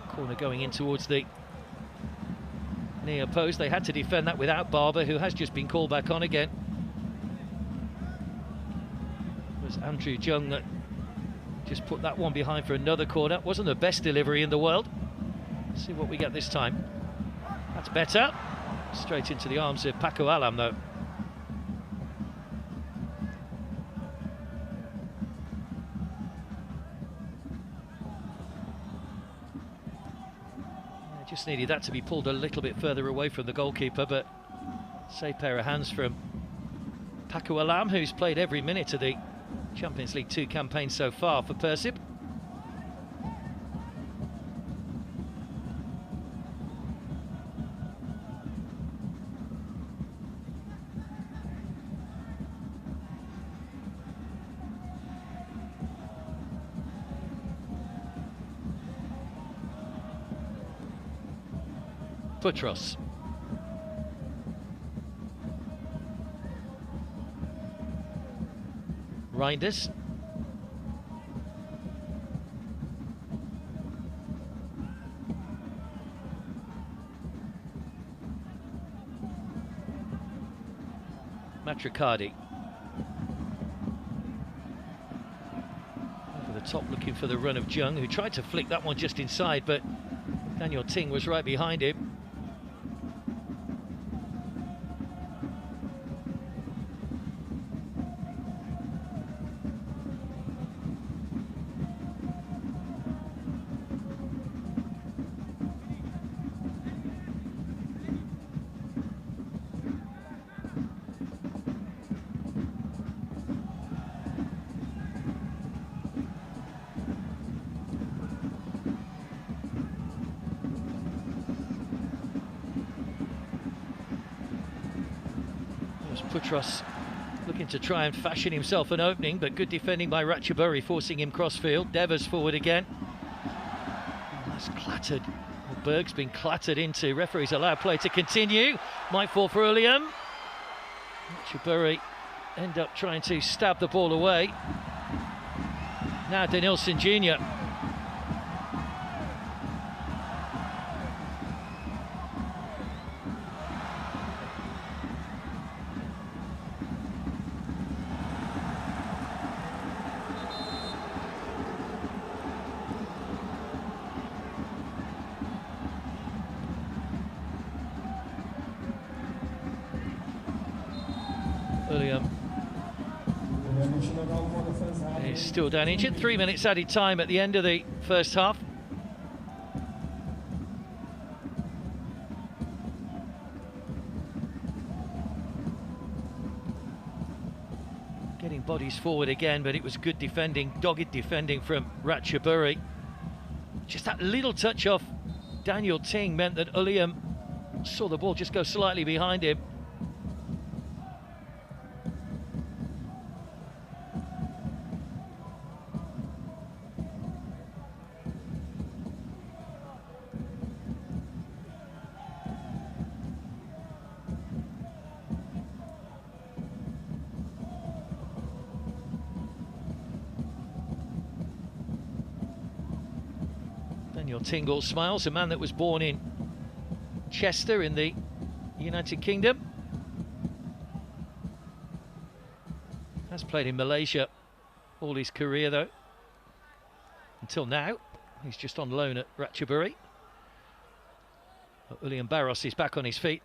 Speaker 1: Corner going in towards the near post. They had to defend that without Barber, who has just been called back on again. It was Andrew Jung that just put that one behind for another corner. Wasn't the best delivery in the world. Let's see what we get this time. That's better. Straight into the arms of Paku Alam though. Just needed that to be pulled a little bit further away from the goalkeeper, but safe pair of hands from Paku Alam, who's played every minute of the Champions League 2 campaign so far for Persib. Putros. Reinders. Matricardi. Over the top looking for the run of Jung, who tried to flick that one just inside, but Daniel Ting was right behind him. Putros looking to try and fashion himself an opening, but good defending by Ratchaburi, forcing him crossfield. Devers forward again. That's clattered. Well, Berg's been clattered into. Referee's allowed play to continue. Might fall for Uliam. Ratchaburi end up trying to stab the ball away. Now Denilson Jr. He's still down injured. 3 minutes added time at the end of the first half. Getting bodies forward again, but it was good defending, dogged defending from Ratchaburi. Just that little touch off Daniel Ting meant that Uliam saw the ball just go slightly behind him. Daniel Tingle smiles, a man that was born in Chester in the United Kingdom. Has played in Malaysia all his career though. Until now, he's just on loan at Ratchaburi. Ulian Barros is back on his feet.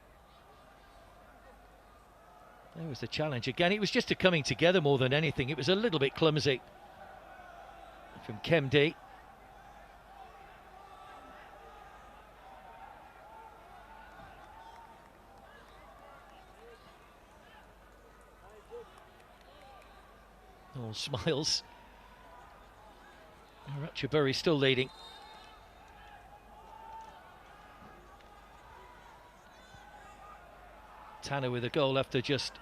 Speaker 1: There was the challenge again. It was just a coming together more than anything. It was a little bit clumsy from Kemdi. All smiles. Ratchaburi still leading. Tanner with a goal after just,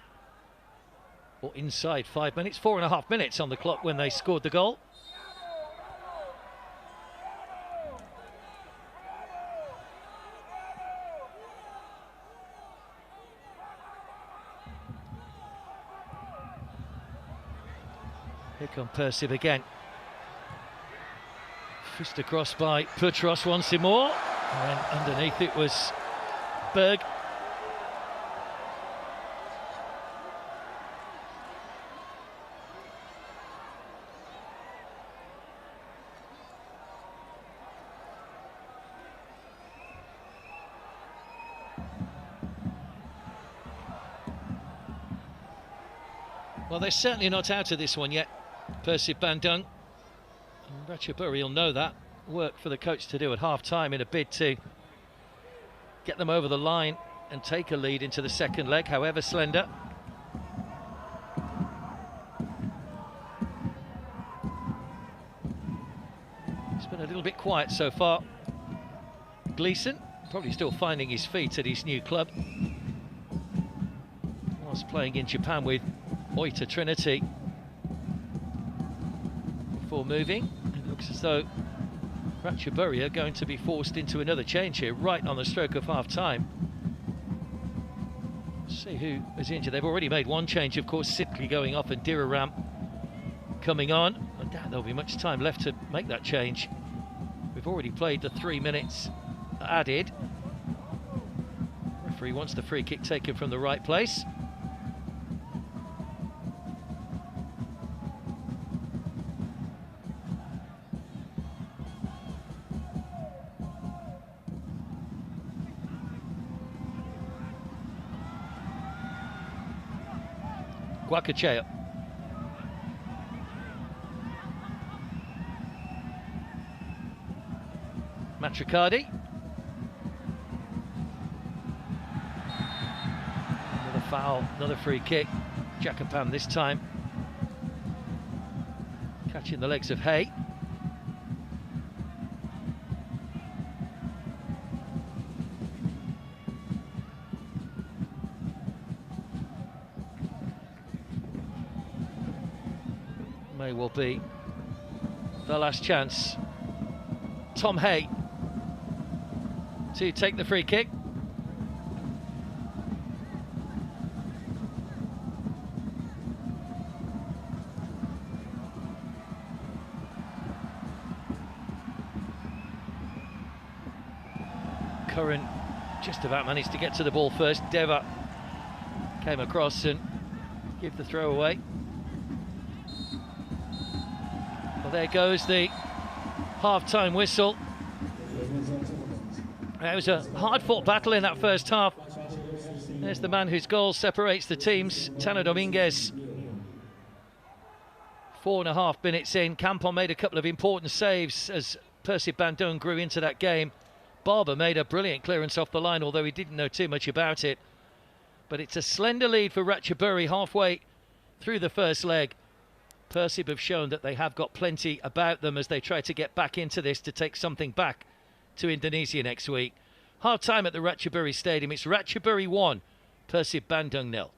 Speaker 1: or inside 5 minutes, 4.5 minutes on the clock when they scored the goal. Here come Persib again. Fist across by Putros once more. And underneath it was Berg. Well, they're certainly not out of this one yet, Persib Bandung. And Ratchaburi will know that. Work for the coach to do at half-time in a bid to get them over the line and take a lead into the second leg, however slender. It's been a little bit quiet so far. Gleeson probably still finding his feet at his new club. Was playing in Japan with Oita Trinity before moving. It looks as though Ratchaburi are going to be forced into another change here right on the stroke of half-time. See who is injured. They've already made one change, of course, Sitley going off and Diraram coming on. I doubt there'll be much time left to make that change. We've already played the 3 minutes added. Referee wants the free kick taken from the right place. Guacacheo. Matricardi. Another foul, another free kick. Jacopam this time. Catching the legs of Hay. May well be the last chance. Tom Hay to take the free kick. Curran just about managed to get to the ball first. Deva came across and gave the throw away. Well, there goes the half-time whistle. It was a hard-fought battle in that first half. There's the man whose goal separates the teams, Tanner Dominguez. 4.5 minutes in, Campon made a couple of important saves as Persib Bandung grew into that game. Barber made a brilliant clearance off the line, although he didn't know too much about it. But it's a slender lead for Ratchaburi halfway through the first leg. Persib have shown that they have got plenty about them as they try to get back into this to take something back to Indonesia next week. Half time at the Ratchaburi Stadium. It's Ratchaburi 1, Persib Bandung 0.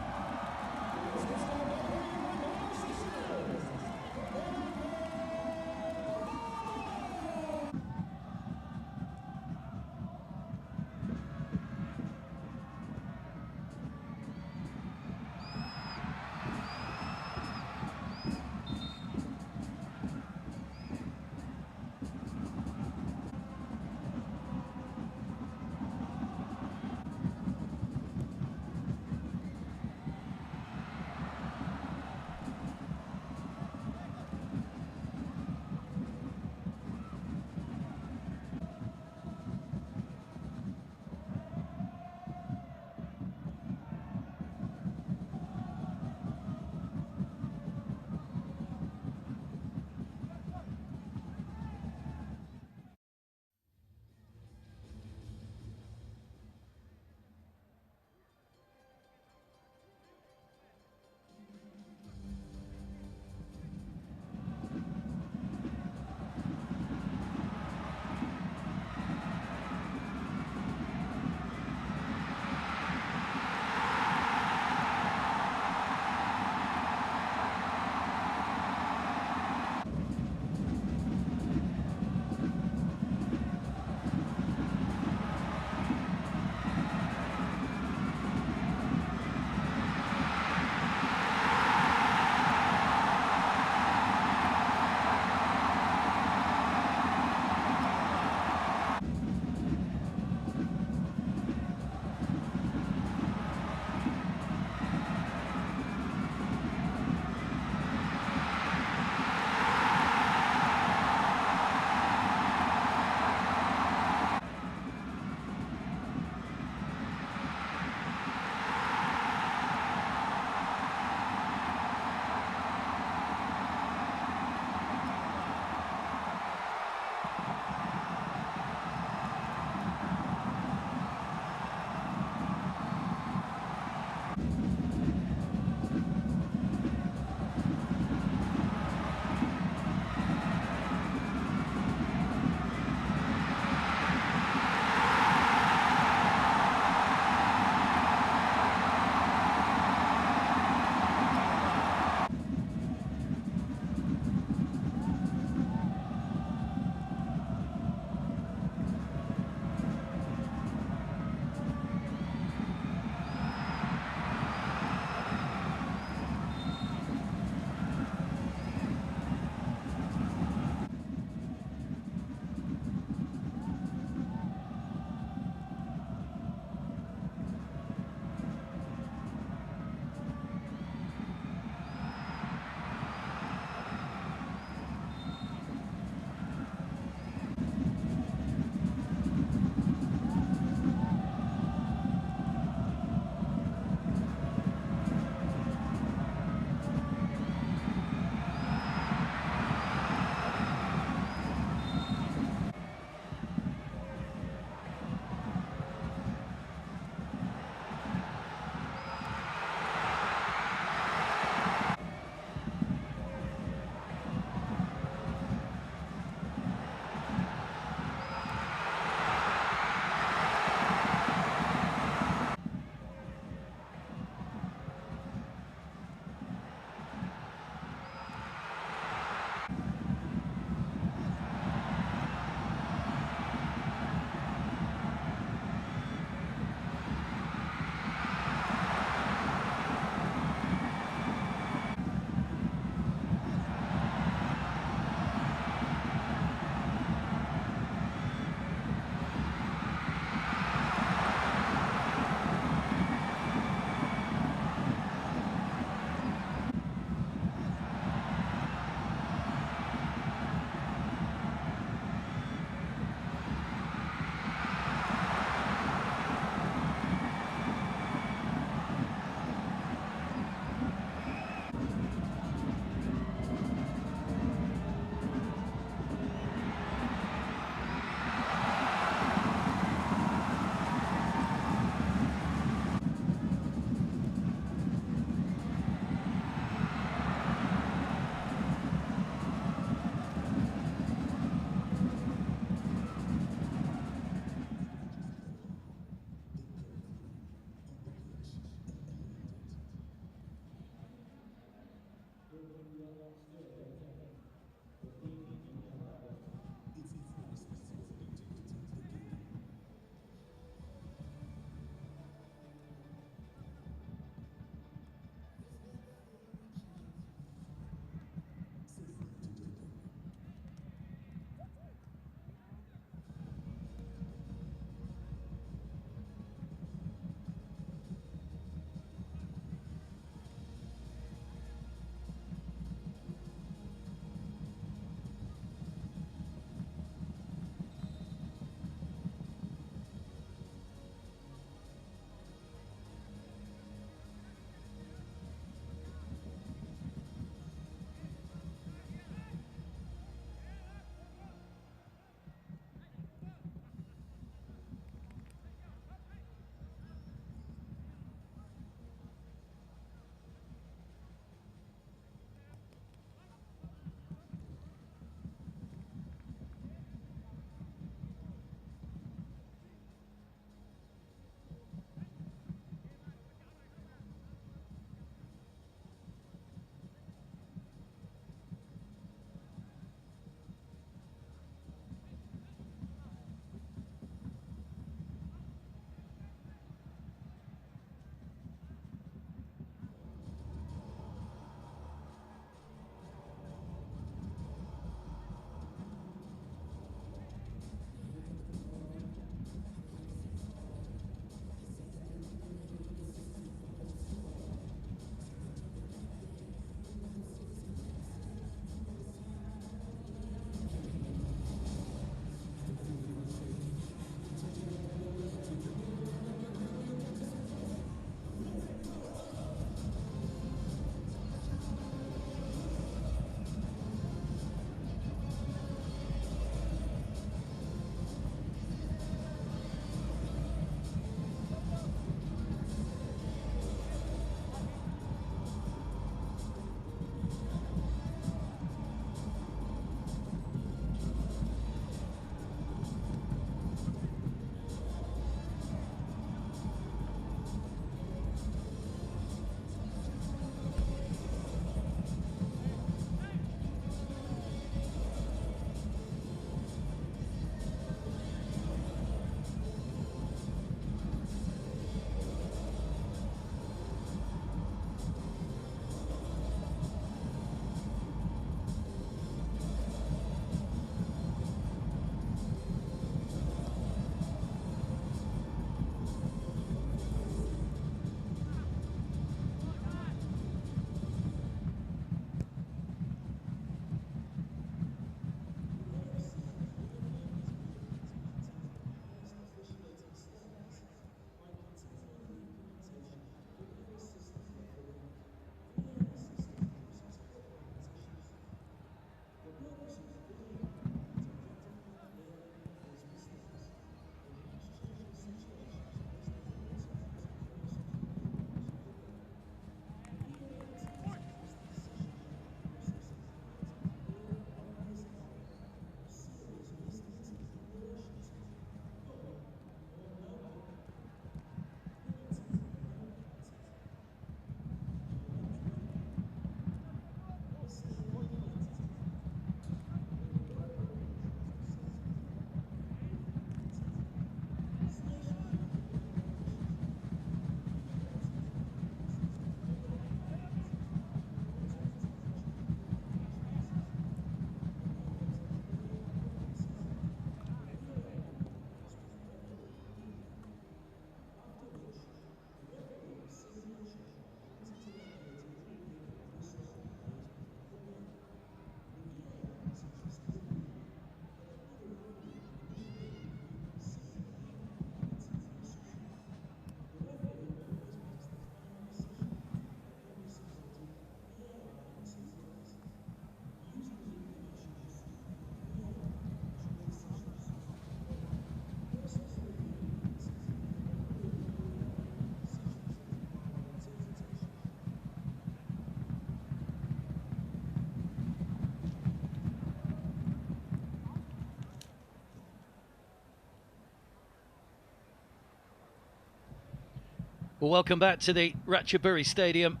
Speaker 1: Well, welcome back to the Ratchaburi Stadium.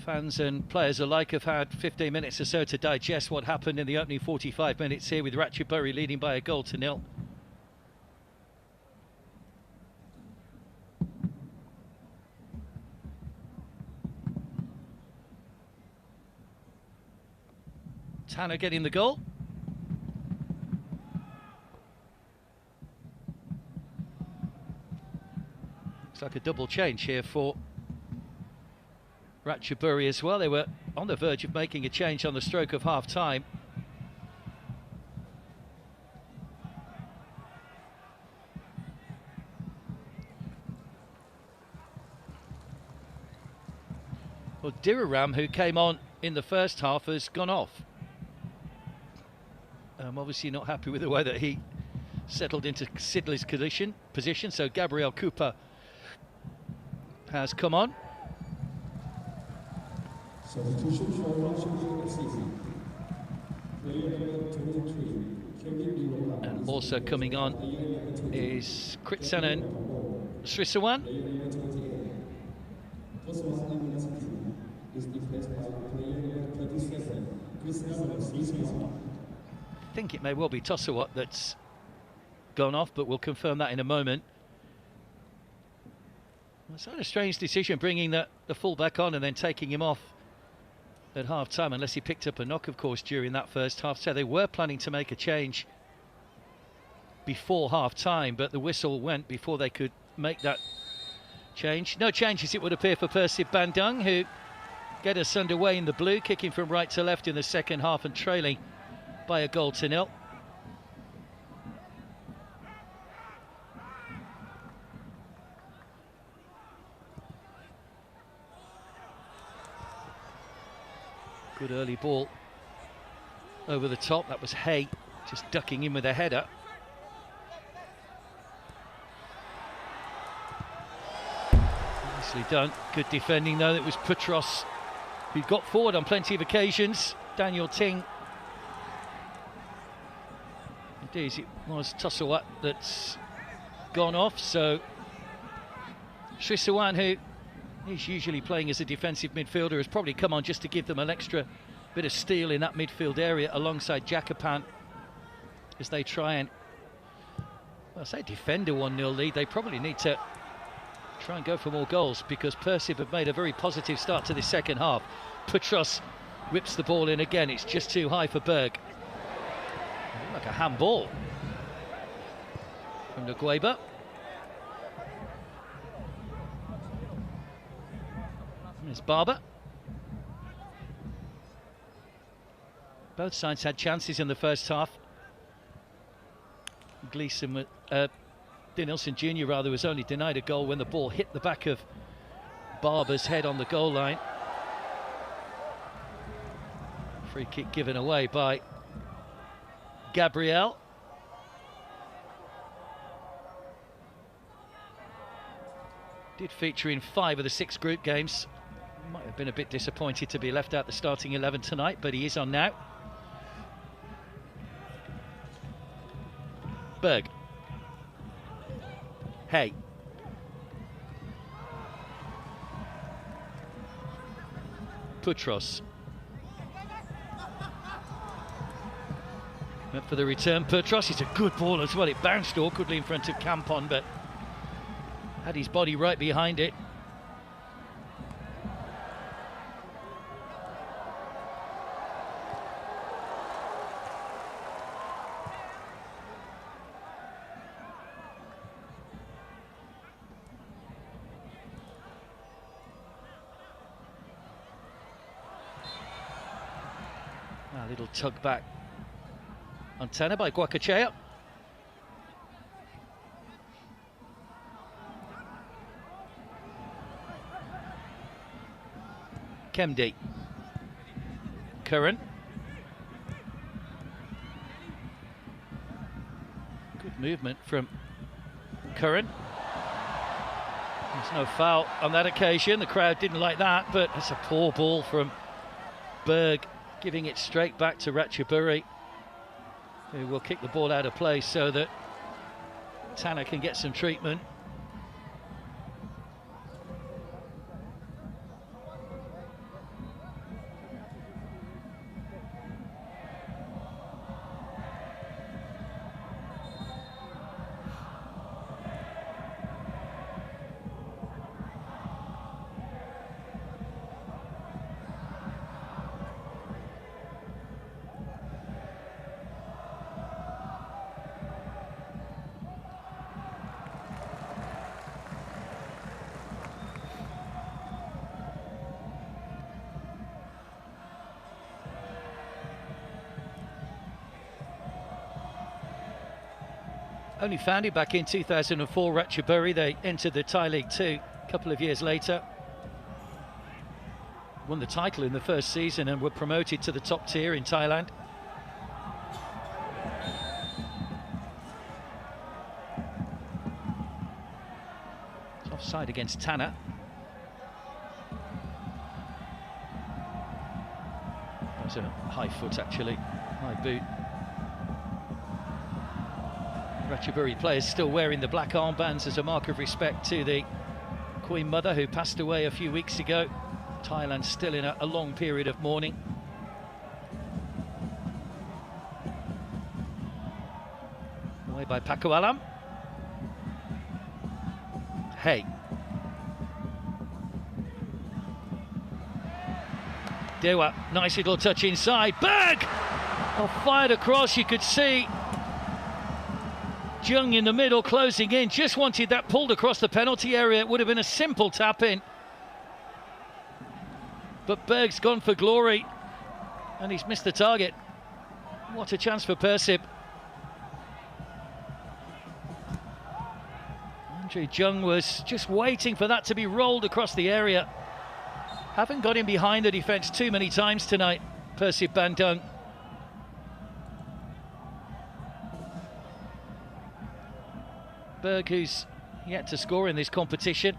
Speaker 1: Fans and players alike have had 15 minutes or so to digest what happened in the opening 45 minutes here, with Ratchaburi leading by 1-0. Tanner getting the goal. Looks like a double change here for Ratchaburi as well. They were on the verge of making a change on the stroke of half-time. Well, Diraram, who came on in the first half, has gone off. Obviously not happy with the way that he settled into Sidley's position, so Gabriel Cooper has come on.
Speaker 3: Substitution for Ratchaburi FC. Player number 23,
Speaker 1: And also coming on is Kritsanen Srissawan.
Speaker 3: Player number 28. Toswan is replaced by player number 37, Kritsanen.
Speaker 1: I think it may well be Tosawat that's gone off, but we'll confirm that in a moment. It's not a strange decision bringing the full-back on and then taking him off at half-time, unless he picked up a knock, of course, during that first half. So they were planning to make a change before half-time, but the whistle went before they could make that change. No changes, it would appear, for Persib Bandung, who get us underway in the blue, kicking from right to left in the second half and trailing by 1-0. Good early ball over the top. That was Hay just ducking in with a header. Nicely done. Good defending though. It was Petros who got forward on plenty of occasions. Daniel Ting. Indeed, it was Tosawat that's gone off. So Srissawan, who he's usually playing as a defensive midfielder, has probably come on just to give them an extra bit of steel in that midfield area alongside Jakapan as they try and, well, I say defend a 1-0 lead. They probably need to try and go for more goals, because Persib have made a very positive start to the second half. Petros whips the ball in again. It's just too high for Berg. Like a handball from Ngueba. There's Barber. Both sides had chances in the first half. Gleeson, Dinelson Jr. rather, was only denied a goal when the ball hit the back of Barber's head on the goal line. Free kick given away by Gabriel. Did feature in 5 of the 6 group games. Might have been a bit disappointed to be left out the starting 11 tonight, but he is on now. Berg. Hay. Petros. Went for the return. Petros, it's a good ball as well. It bounced awkwardly in front of Campon, but had his body right behind it. A little tug back antenna by Guacachea. Kemdi. Curran. Good movement from Curran. There's no foul on that occasion. The crowd didn't like that, but it's a poor ball from Berg, giving it straight back to Ratchaburi, who will kick the ball out of play so that Tanner can get some treatment. Only founded back in 2004, Ratchaburi. They entered the Thai League 2 a couple of years later. Won the title in the first season and were promoted to the top tier in Thailand. It's offside against Tanner. That was a high foot, actually, high boot. Ratchaburi players still wearing the black armbands as a mark of respect to the Queen Mother, who passed away a few weeks ago. Thailand still in a long period of mourning. Away by Pakualam. Hey. Dewa, nice little touch inside. Berg! Oh, fired across, you could see Jung in the middle, closing in, just wanted that pulled across the penalty area. It would have been a simple tap in. But Berg's gone for glory and he's missed the target. What a chance for Persib. Andrew Jung was just waiting for that to be rolled across the area. Haven't got him behind the defence too many times tonight, Persib Bandung. Berg, who's yet to score in this competition.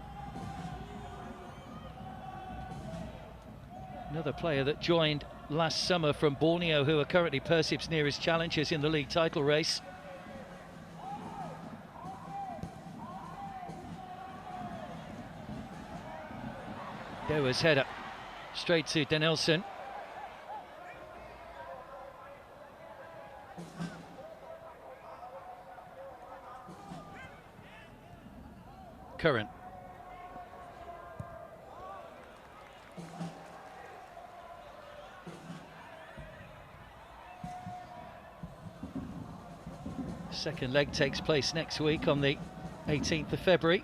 Speaker 1: Another player that joined last summer from Borneo, who are currently Persib's nearest challengers in the league title race. Dewa's header straight to Denelson. Current. Second leg takes place next week on the 18th of February.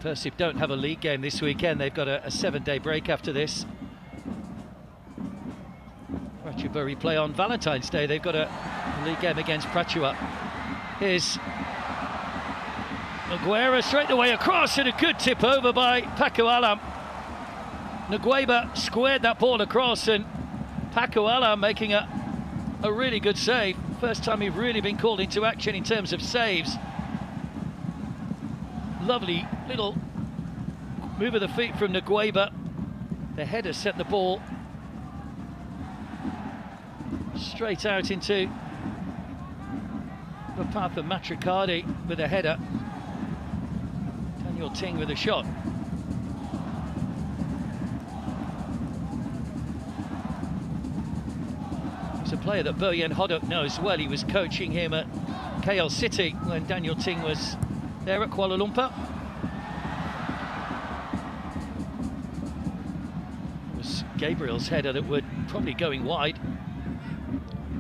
Speaker 1: Persib don't have a league game this weekend. They've got a 7-day break after this. Ratchaburi play on Valentine's Day. They've got a league game against Prachuap. Here's Nguera straight away across, and a good tip over by Pakualam. Ngueba squared that ball across, and Pakualam making a really good save. First time he's really been called into action in terms of saves. Lovely little move of the feet from Ngueba. The header sent the ball straight out into the path of Matricardi with a header. Daniel Ting with a shot. He's a player that Boyan Hodok knows well. He was coaching him at KL City when Daniel Ting was there at Kuala Lumpur. It was Gabriel's header that would probably going wide.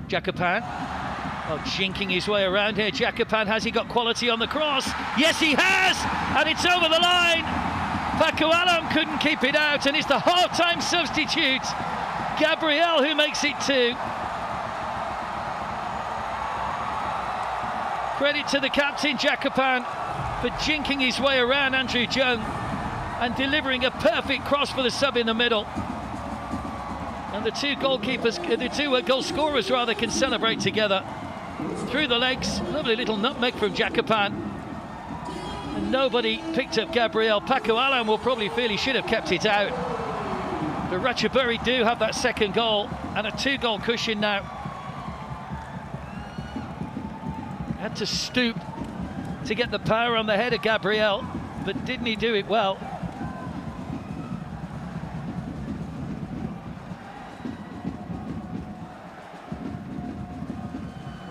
Speaker 1: Jakapan, jinking his way around here. Jakapan, has he got quality on the cross? Yes, he has, and it's over the line. Pakualam couldn't keep it out, and it's the half-time substitute, Gabriel, who makes it 2. Credit to the captain, Jakapan, for jinking his way around Andrew Jung and delivering a perfect cross for the sub in the middle. And the two goalkeepers, the two goal scorers rather, can celebrate together. Through the legs, lovely little nutmeg from Jakapan. And nobody picked up Gabriel. Pakualam will probably feel he should have kept it out. But Ratchaburi do have that second goal and a 2-goal cushion now. Had to stoop to get the power on the head of Gabriel, but didn't he do it well?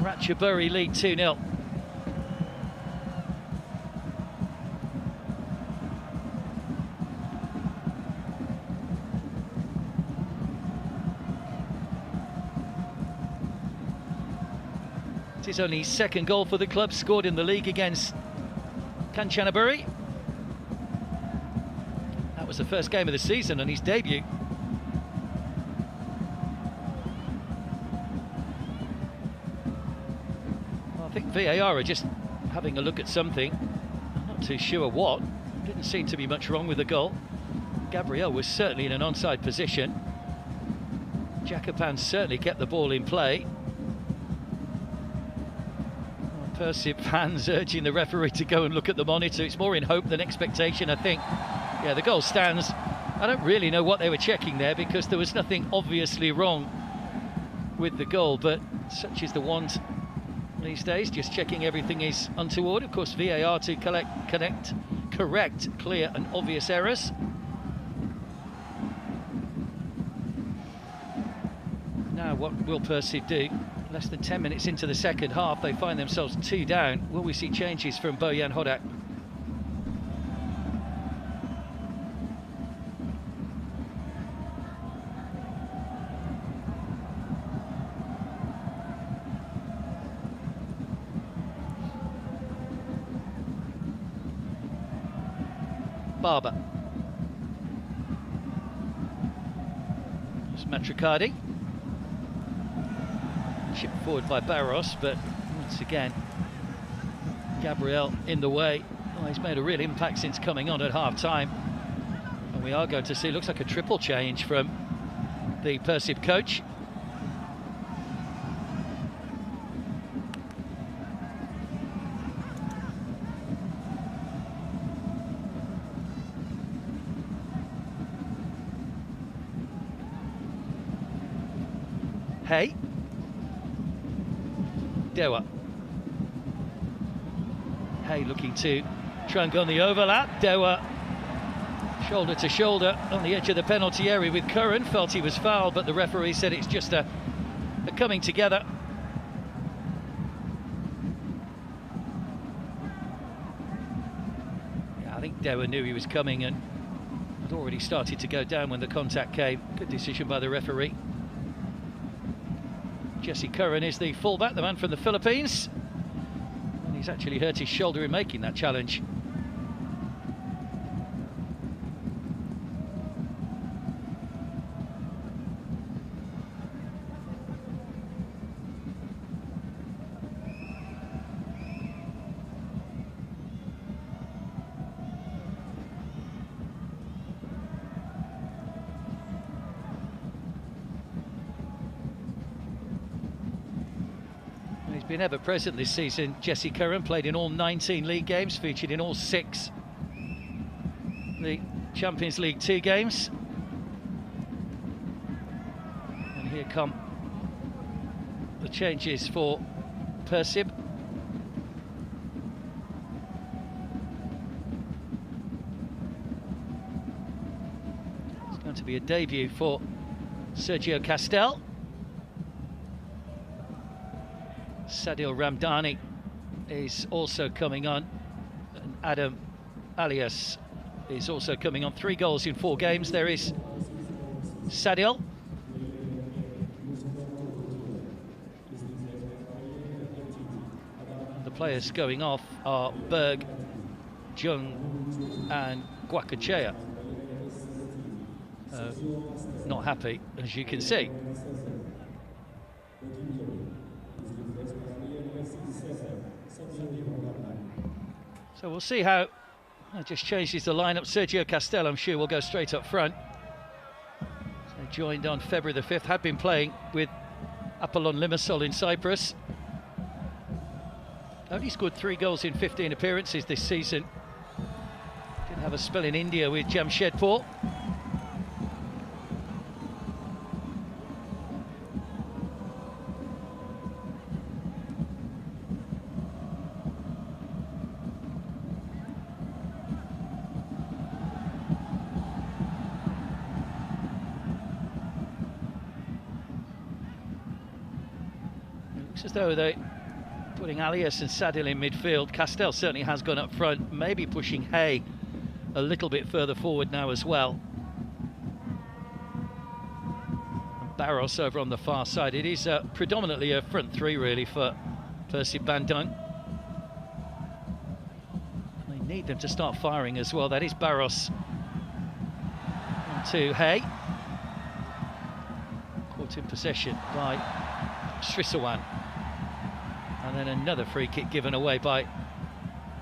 Speaker 1: Ratchaburi lead 2-0. It is only his second goal for the club, scored in the league against Kanchanaburi. That was the first game of the season and his debut. I think VAR are just having a look at something. Not too sure what. Didn't seem to be much wrong with the goal. Gabriel was certainly in an onside position. Jacopan certainly kept the ball in play. Persib fans urging the referee to go and look at the monitor. It's more in hope than expectation, I think. Yeah, the goal stands. I don't really know what they were checking there, because there was nothing obviously wrong with the goal, but such is the want these days, just checking everything is untoward. Of course, VAR to correct clear and obvious errors. Now, what will Persib do? Less than 10 minutes into the second half, they find themselves 2 down. Will we see changes from Bojan Hodak? Barber. It's Matricardi. Chipped forward by Barros, but once again, Gabriel in the way. Oh, he's made a real impact since coming on at half-time. And we are going to see, looks like a triple change from the Persib coach. Hey. Dewa. Hey looking to try and go on the overlap. Dewa shoulder to shoulder on the edge of the penalty area with Curran. Felt he was fouled, but the referee said it's just a coming together. Yeah, I think Dewa knew he was coming and had already started to go down when the contact came. Good decision by the referee. Jesse Curran is the fullback, the man from the Philippines. And he's actually hurt his shoulder in making that challenge. Been ever present this season. Jesse Curran played in all 19 league games, featured in all 6 the Champions League 2 games. And here come the changes for Persib. It's going to be a debut for Sergio Castel. Sadil Ramdani is also coming on, and Adam Alias is also coming on. 3 goals in 4 games. There is Sadil. The players going off are Berg, Jung and Guacachea. Not happy, as you can see. So we'll see how that just changes the lineup. Sergio Castel, I'm sure, will go straight up front. So joined on February the 5th, had been playing with Apollon Limassol in Cyprus. Only scored 3 goals in 15 appearances this season. Did have a spell in India with Jamshedpur. As though they're putting Alias and Sadil in midfield. Castel certainly has gone up front, maybe pushing Hay a little bit further forward now as well. And Barros over on the far side. It is predominantly a front 3 really for Persib Bandung. They need them to start firing as well. That is Barros. On to Hay. Caught in possession by Srissawan. And then another free kick given away by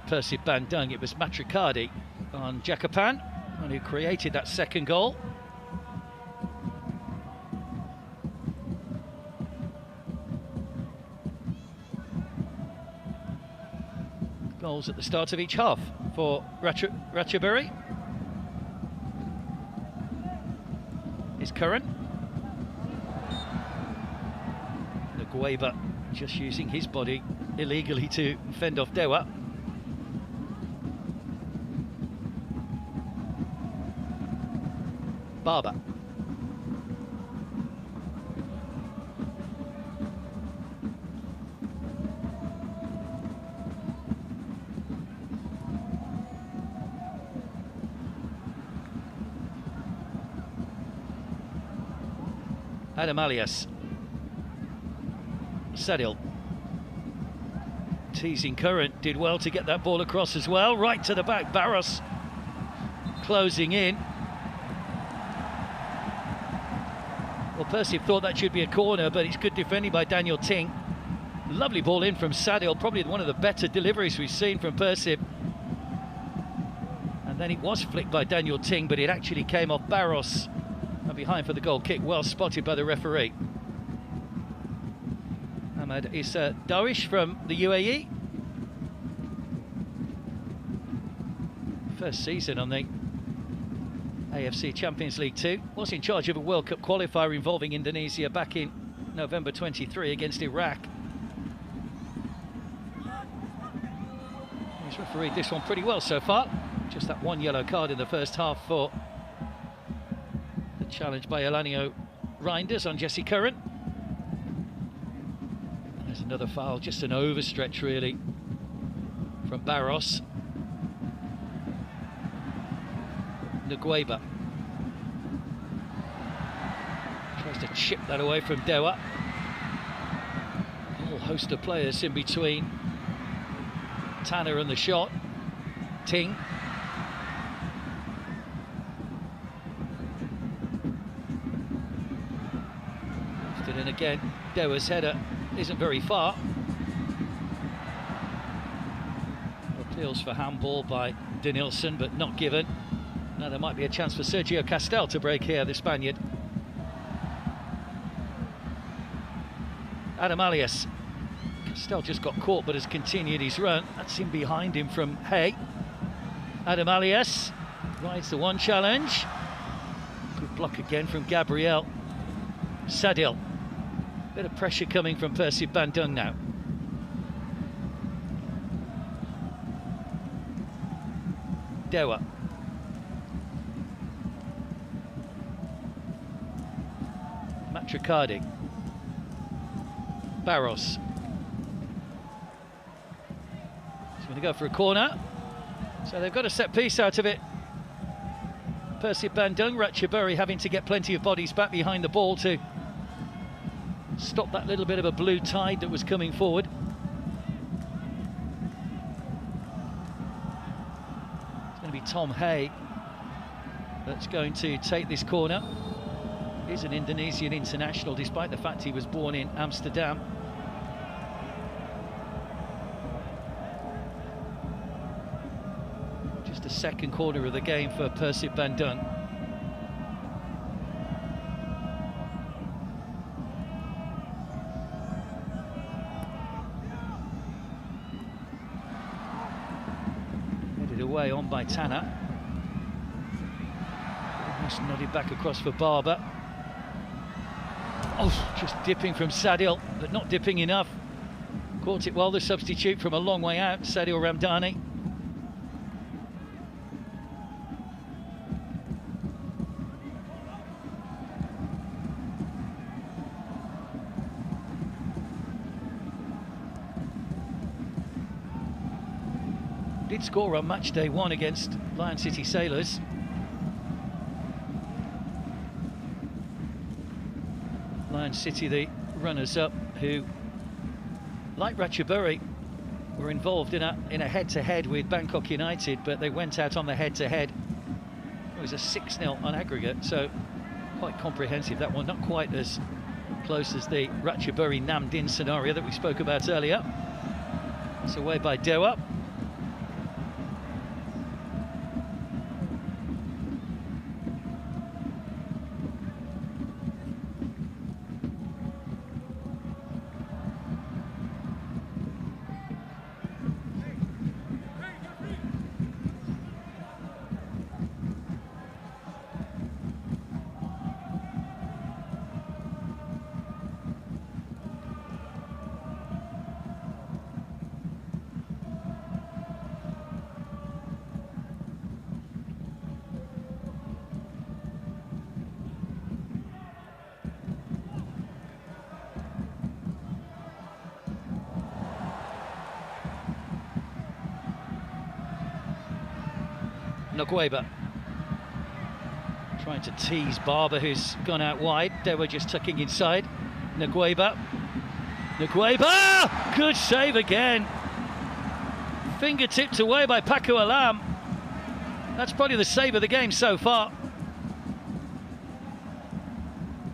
Speaker 1: Persib Bandung. It was Matricardi on Jakapan, and who created that second goal. Goals at the start of each half for Ratchaburi. Is Curran. Ngueba just using his body illegally to fend off Dewa. Barber. Adam Alias. Sadil. Teasing Curran, did well to get that ball across as well. Right to the back, Barros closing in. Well, Persib thought that should be a corner, but it's good defending by Daniel Ting. Lovely ball in from Sadil, probably one of the better deliveries we've seen from Persib. And then it was flicked by Daniel Ting, but it actually came off Barros. And behind for the goal kick, well spotted by the referee. Ahmad Issa Darwish from the UAE. First season on the AFC Champions League 2. Was in charge of a World Cup qualifier involving Indonesia back in November 23 against Iraq. He's refereed this one pretty well so far. Just that one yellow card in the first half for the challenge by Elanio Reinders on Jesse Curran. There's another foul, just an overstretch really from Barros. Ngueba tries to chip that away from Dewa. A whole host of players in between Tanner and the shot. Ting. Lifted in again. Dewa's header isn't very far. Appeals for handball by Denilson, but not given. Now there might be a chance for Sergio Castel to break here, the Spaniard. Adam Alias. Castel just got caught but has continued his run. That's in behind him from Hay. Adam Alias rides the one challenge. Good block again from Gabriel. Sadil. Bit of pressure coming from Persib Bandung now. Dewa. Matricardi. Barros. He's going to go for a corner. So they've got a set piece out of it. Persib Bandung, Ratchaburi having to get plenty of bodies back behind the ball to stop that little bit of a blue tide that was coming forward. It's going to be Tom Hay that's going to take this corner. He's an Indonesian international, despite the fact he was born in Amsterdam. Just the second corner of the game for Persib Bandung. Headed away on by Tanner. Almost nodded back across for Barber. Oh, just dipping from Sadil, but not dipping enough. Caught it well, the substitute from a long way out, Sadil Ramdani. Did score on match day 1 against Lion City Sailors. Lion City, the runners-up, who, like Ratchaburi, were involved in a head-to-head with Bangkok United, but they went out on the head-to-head. It was a 6-0 on aggregate, so quite comprehensive that one. Not quite as close as the Ratchaburi Nam Dinh scenario that we spoke about earlier. It's away by Dewa. Ngueba trying to tease Barber, who's gone out wide. They were just tucking inside. Ngueba, good save again. Fingertipped away by Paco Alam. That's probably the save of the game so far.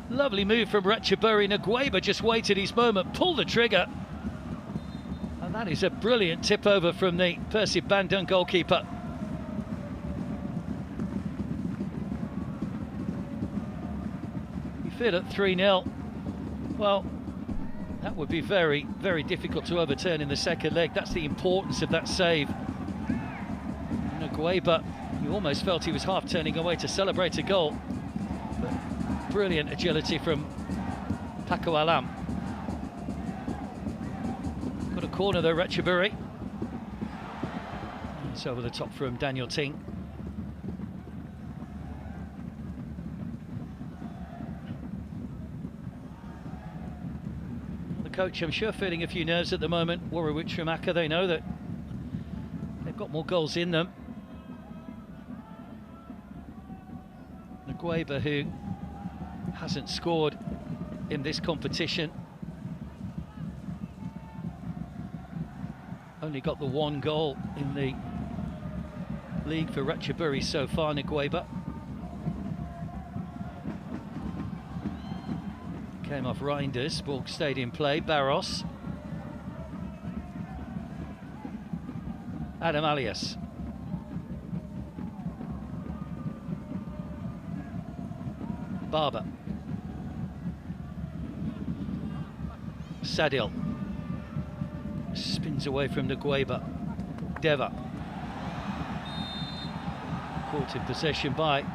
Speaker 1: Lovely move from Ratchaburi. Ngueba just waited his moment, pulled the trigger. And that is a brilliant tip over from the Persib Bandung goalkeeper. Fit at 3-0. Well, that would be very, very difficult to overturn in the second leg. That's the importance of that save. Ngueba, you almost felt he was half turning away to celebrate a goal. But brilliant agility from Paco Alam. Got a corner though, Ratchaburi. It's over the top from Daniel Ting. Coach, I'm sure, feeling a few nerves at the moment. Warwick from Aka, they know that they've got more goals in them. Ngueba, who hasn't scored in this competition, only got the one goal in the league for Ratchaburi so far. Ngueba came off Reinders, ball stayed in play. Barros, Adam Alias, Barber, Sadil spins away from Ngueba. Deva caught in possession by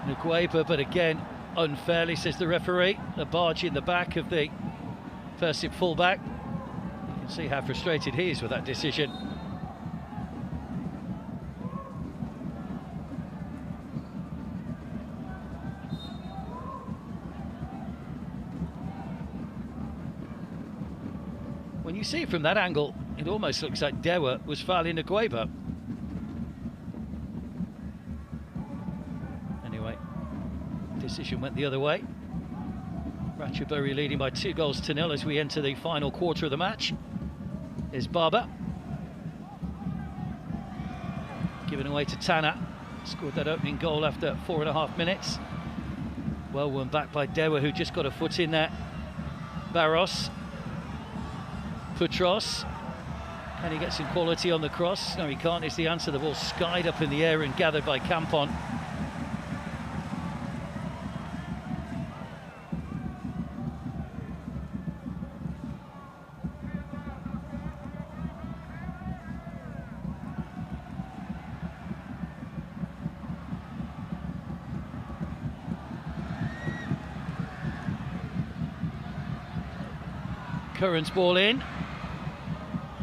Speaker 1: Ngueba, but again unfairly, says the referee. A barge in the back of the Persib fullback. You can see how frustrated he is with that decision. When you see it from that angle, it almost looks like Dewa was fouling Ngueba. Decision went the other way. Ratchaburi leading by 2-0 as we enter the final quarter of the match. Is Barber. Given away to Tana. Scored that opening goal after 4.5 minutes. Well won back by Dewa, who just got a foot in there. Barros. Putros. Can he get some quality on the cross? No, he can't, is the answer. The ball skied up in the air and gathered by Campon. Curran's ball in.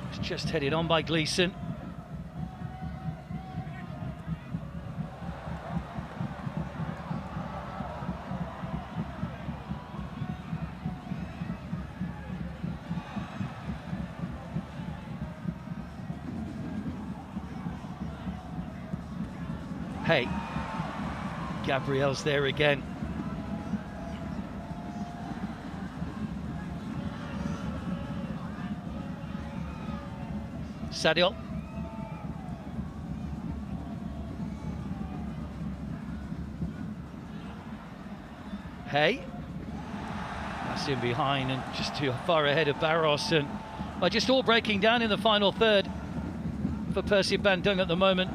Speaker 1: It's just headed on by Gleeson. Hey, Gabriel's there again. Sadil. Hey. That's in behind and just too far ahead of Barros, and Well, just all breaking down in the final third for Persib Bandung at the moment.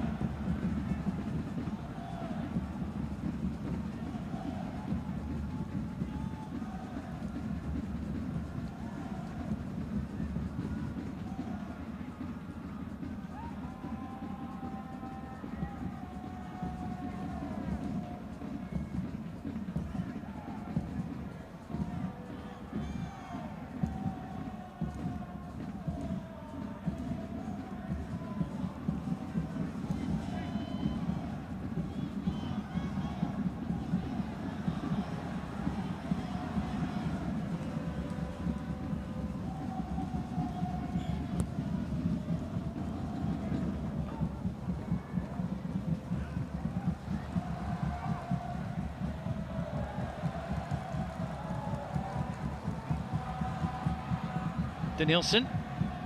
Speaker 1: Denilson.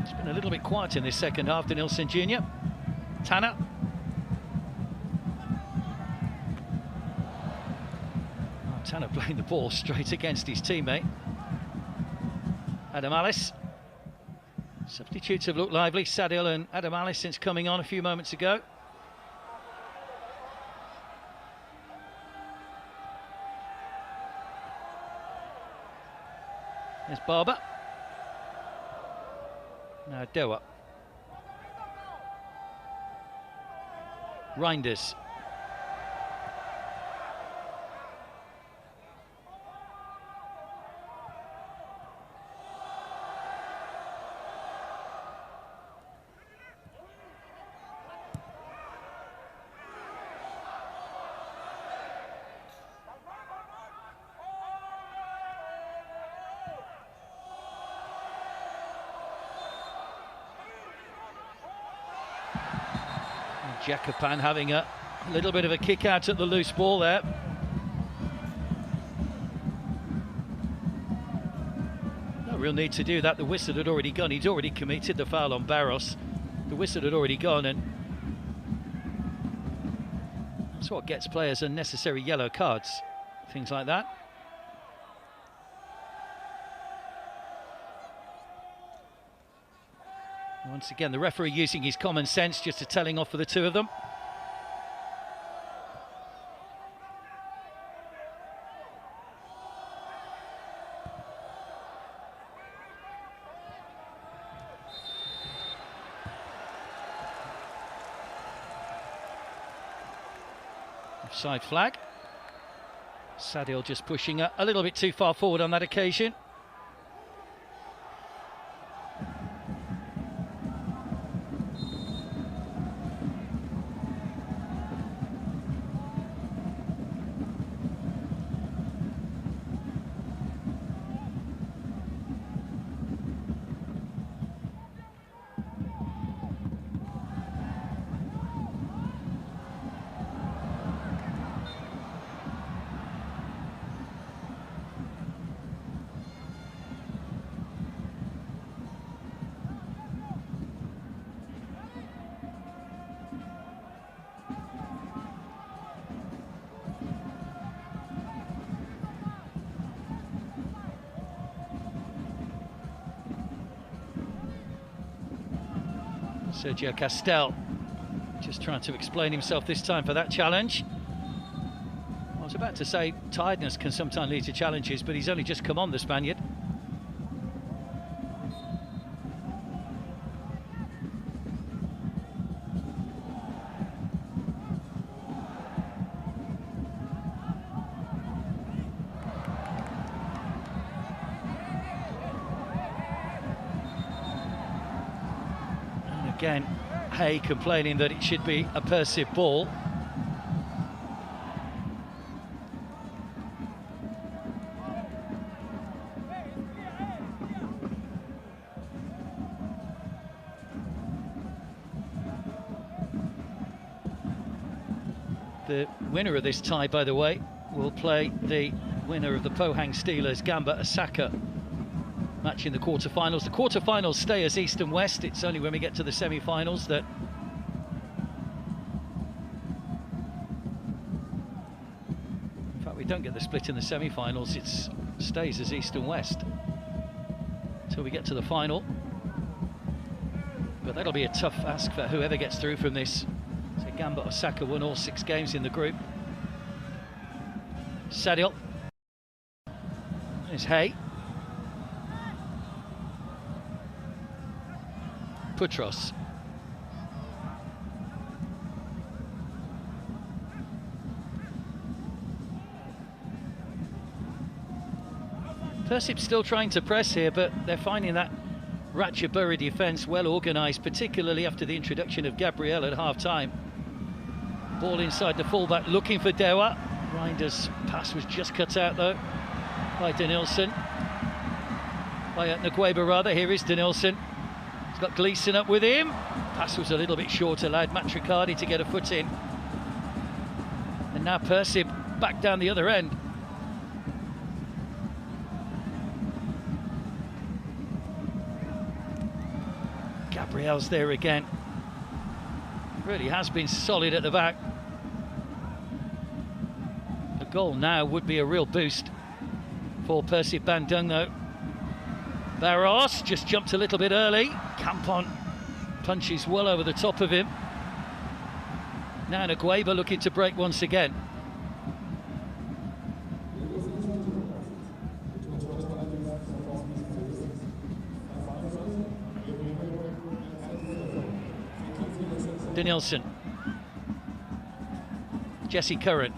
Speaker 1: It's been a little bit quiet in this second half, Denilson Jr. Tanner. Oh, Tanner playing the ball straight against his teammate. Adam Alice. Substitutes have looked lively. Sadil and Adam Alice since coming on a few moments ago. There's Barber. Now Dewa. Reinders. Jacopan having a little bit of a kick out at the loose ball there. No real need to do that. The whistle had already gone. He'd already committed the foul on Barros. The whistle had already gone, and that's what gets players unnecessary yellow cards. Things like that. Once again, the referee using his common sense just to telling off for the two of them. Offside flag. Sadil just pushing a little bit too far forward on that occasion. Sergio Castel just trying to explain himself this time for that challenge. I was about to say tiredness can sometimes lead to challenges, but he's only just come on, the Spaniard. Again, Hay complaining that it should be a Persib ball. The winner of this tie, by the way, will play the winner of the Pohang Steelers, Gamba Osaka, match in the quarterfinals. The quarterfinals stay as East and West. It's only when we get to the semi-finals that in fact we don't get the split in the semi-finals. It stays as East and West until we get to the final. But that'll be a tough ask for whoever gets through from this. So Gamba Osaka won all 6 games in the group. Sadil. There's Hay. Putros. Persib still trying to press here, but they're finding that Ratchaburi defence well organised, particularly after the introduction of Gabriel at half-time. Ball inside the fullback, looking for Dewa. Reinder's pass was just cut out, though, by Denilson. By Ngueba, rather. Here is Denilson. He's got Gleeson up with him. Pass was a little bit short, allowed Matricardi to get a foot in. And now Persib back down the other end. Gabriel's there again. Really has been solid at the back. A goal now would be a real boost for Persib Bandung, though. Barros just jumped a little bit early. Campon punches well over the top of him. Now Ngueba looking to break once again. Denilson. Jesse Curran.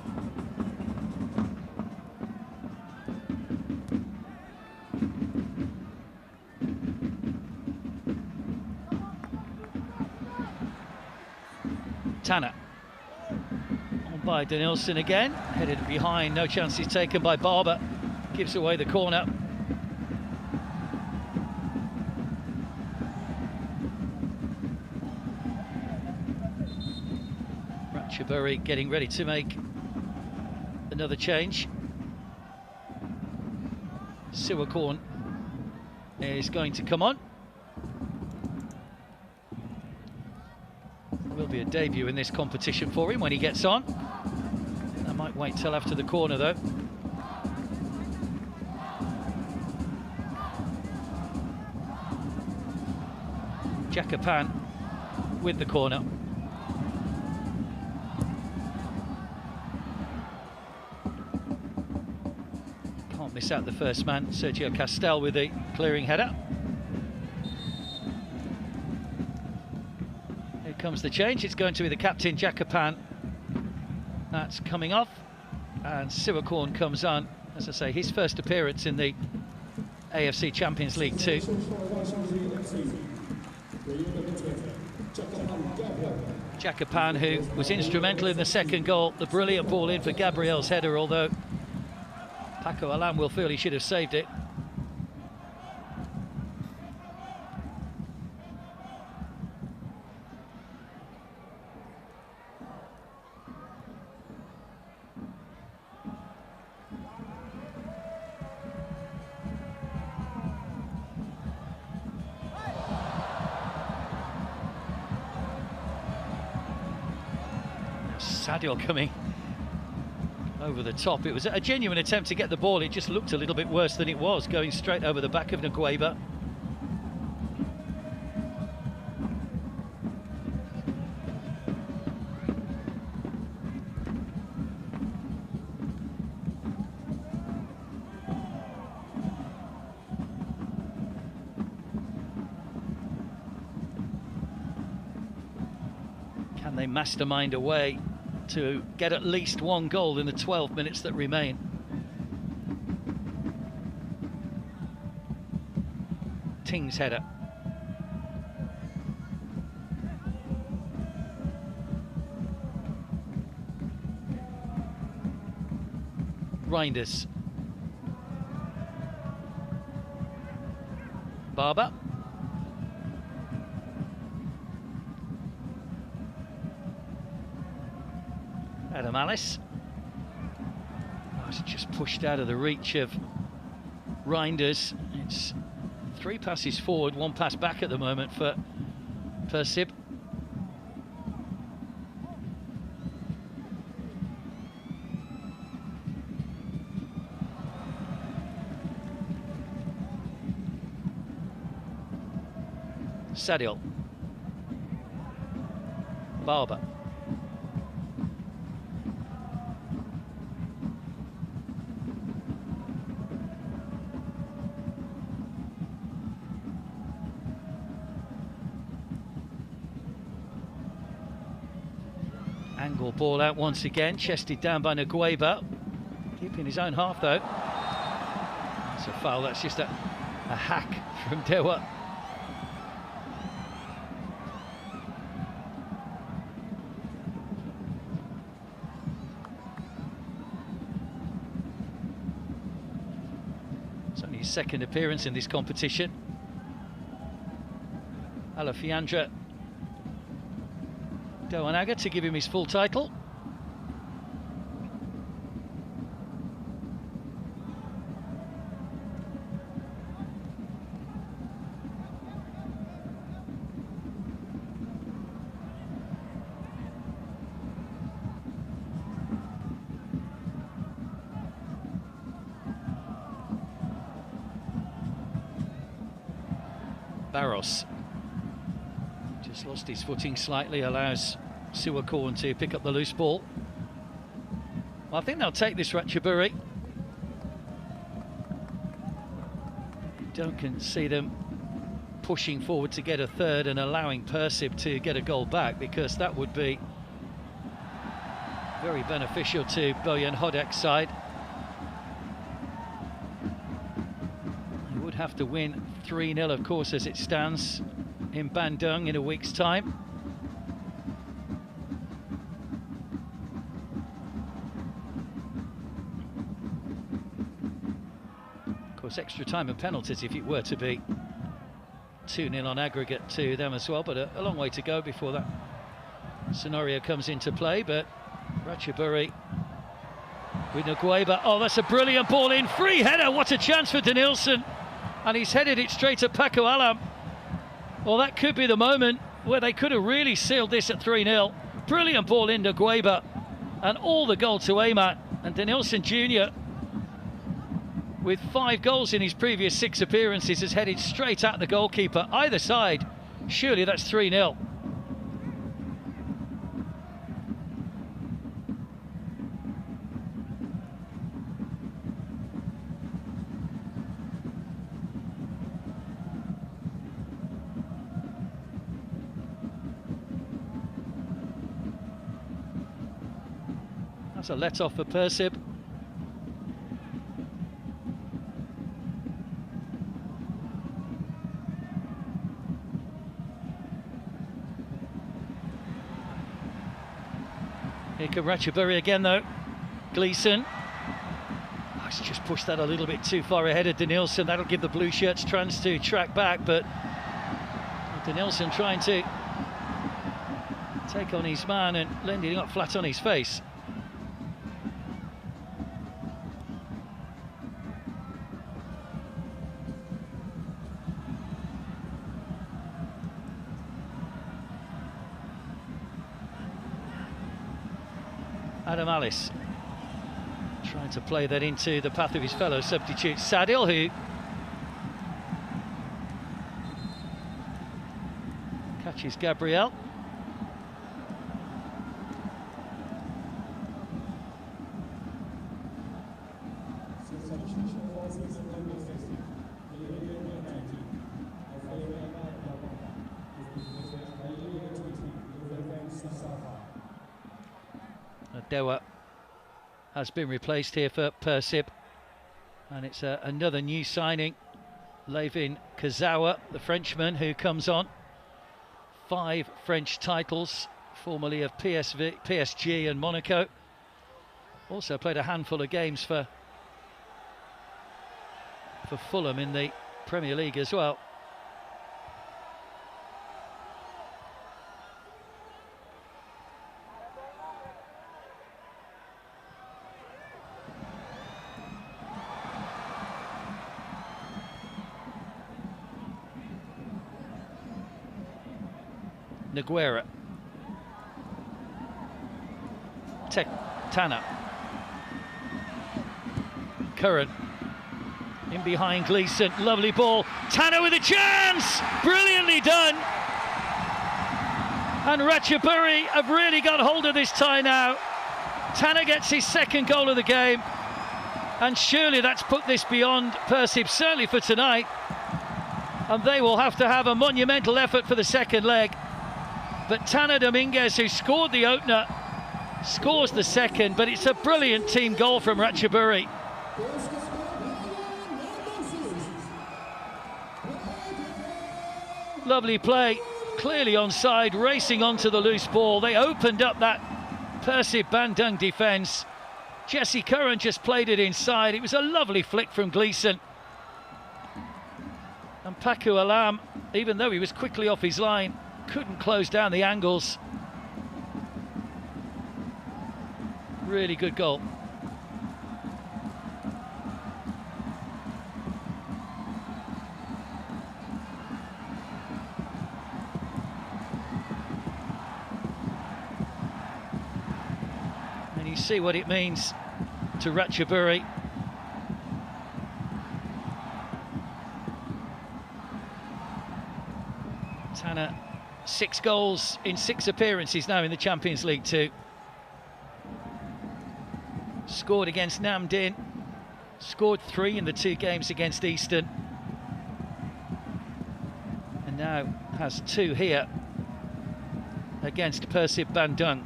Speaker 1: Tanner. On by Denilson again. Headed behind, no chances taken by Barber. Gives away the corner. Ratchaburi getting ready to make another change. Siwakorn is going to come on. Will be a debut in this competition for him when he gets on. I might wait till after the corner, though. Jakapan with the corner. Can't miss out the first man, Sergio Castel, with the clearing header. Here comes the change. It's going to be the captain, Jakapan. That's coming off, and Siwakorn comes on. As I say, his first appearance in the AFC Champions League 2. Jakapan, who was instrumental in the second goal, the brilliant ball in for Gabriel's header, although Paco Alam will feel he should have saved it. Sadio coming over the top. It was a genuine attempt to get the ball. It just looked a little bit worse than it was, going straight over the back of Ngueba. Can they mastermind a way to get at least one goal in the 12 minutes that remain? Ting's header. Reinders. Barber. Adam Alice. Oh, it's just pushed out of the reach of Reinders. It's 3 passes forward, 1 pass back at the moment for Persib. Sadil. Barber. Angle ball out once again, chested down by Ngueba. Keeping his own half though. It's a foul, that's just a hack from Dewa. It's only his second appearance in this competition. Alafiandra Dewanaga to give him his full title. Barros just lost his footing slightly, allows Siwakorn to pick up the loose ball. Well, I think they'll take this, Ratchaburi. Don't see them pushing forward to get a third and allowing Persib to get a goal back, because that would be very beneficial to Bojan Hodek's side. He would have to win 3-0, of course, as it stands in Bandung in a week's time. Of course, extra time and penalties if it were to be 2-0 on aggregate to them as well, but a long way to go before that scenario comes into play. But Ratchaburi with Ngueba. Oh, that's a brilliant ball in, free header, what a chance for Denilson, and he's headed it straight at Paco Alam. Well, that could be the moment where they could have really sealed this at 3-0. Brilliant ball in Ngueba, and all the goal to aim at. And Denilson Jr., with 5 goals in his previous 6 appearances, has headed straight at the goalkeeper. Either side, surely that's 3-0. That's a let-off for Persib. Here comes Ratchaburi again though. Gleeson. Oh, he's just pushed that a little bit too far ahead of Denilson. That'll give the blue shirts chance to track back, but Denilson trying to take on his man and landing up flat on his face. Adam Alice trying to play that into the path of his fellow substitute Sadil, who catches Gabriel. Dewa has been replaced here for Persib, and it's another new signing, Levin Kazawa, the Frenchman, who comes on. 5 French titles, formerly of PSG and Monaco. Also played a handful of games for Fulham in the Premier League as well. Nguera. Tana. Curran. In behind Gleeson. Lovely ball. Tana with a chance! Brilliantly done! And Ratchaburi have really got hold of this tie now. Tanner gets his second goal of the game. And surely that's put this beyond Persib, certainly for tonight. And they will have to have a monumental effort for the second leg. But Tanner Dominguez, who scored the opener, scores the second. But it's a brilliant team goal from Ratchaburi. Lovely play, clearly onside, racing onto the loose ball. They opened up that Persib Bandung defence. Jesse Curran just played it inside. It was a lovely flick from Gleeson. And Paku Alam, even though he was quickly off his line, couldn't close down the angles. Really good goal. And you see what it means to Ratchaburi. Tanner, 6 goals in 6 appearances now in the Champions League too. Scored against Namdin, scored 3 in the 2 games against Eastern, and now has 2 here against Persib Bandung.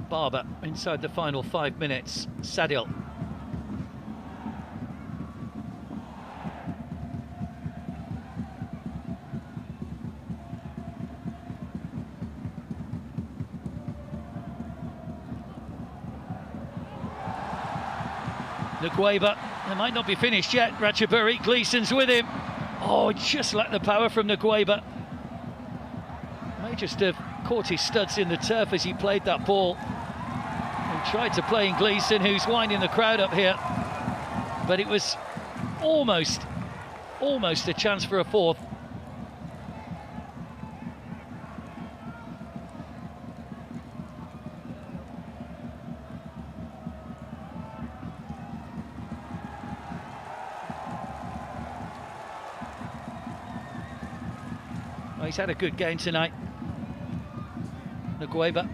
Speaker 1: Barber inside the final 5 minutes. Sadil. Ngueba, they might not be finished yet. Ratchaburi, Gleeson's with him. Oh, just like the power from Ngueba. May just have caught his studs in the turf as he played that ball. He tried to play in Gleeson, who's winding the crowd up here. But it was almost a chance for a fourth. Well, he's had a good game tonight, Ngueba.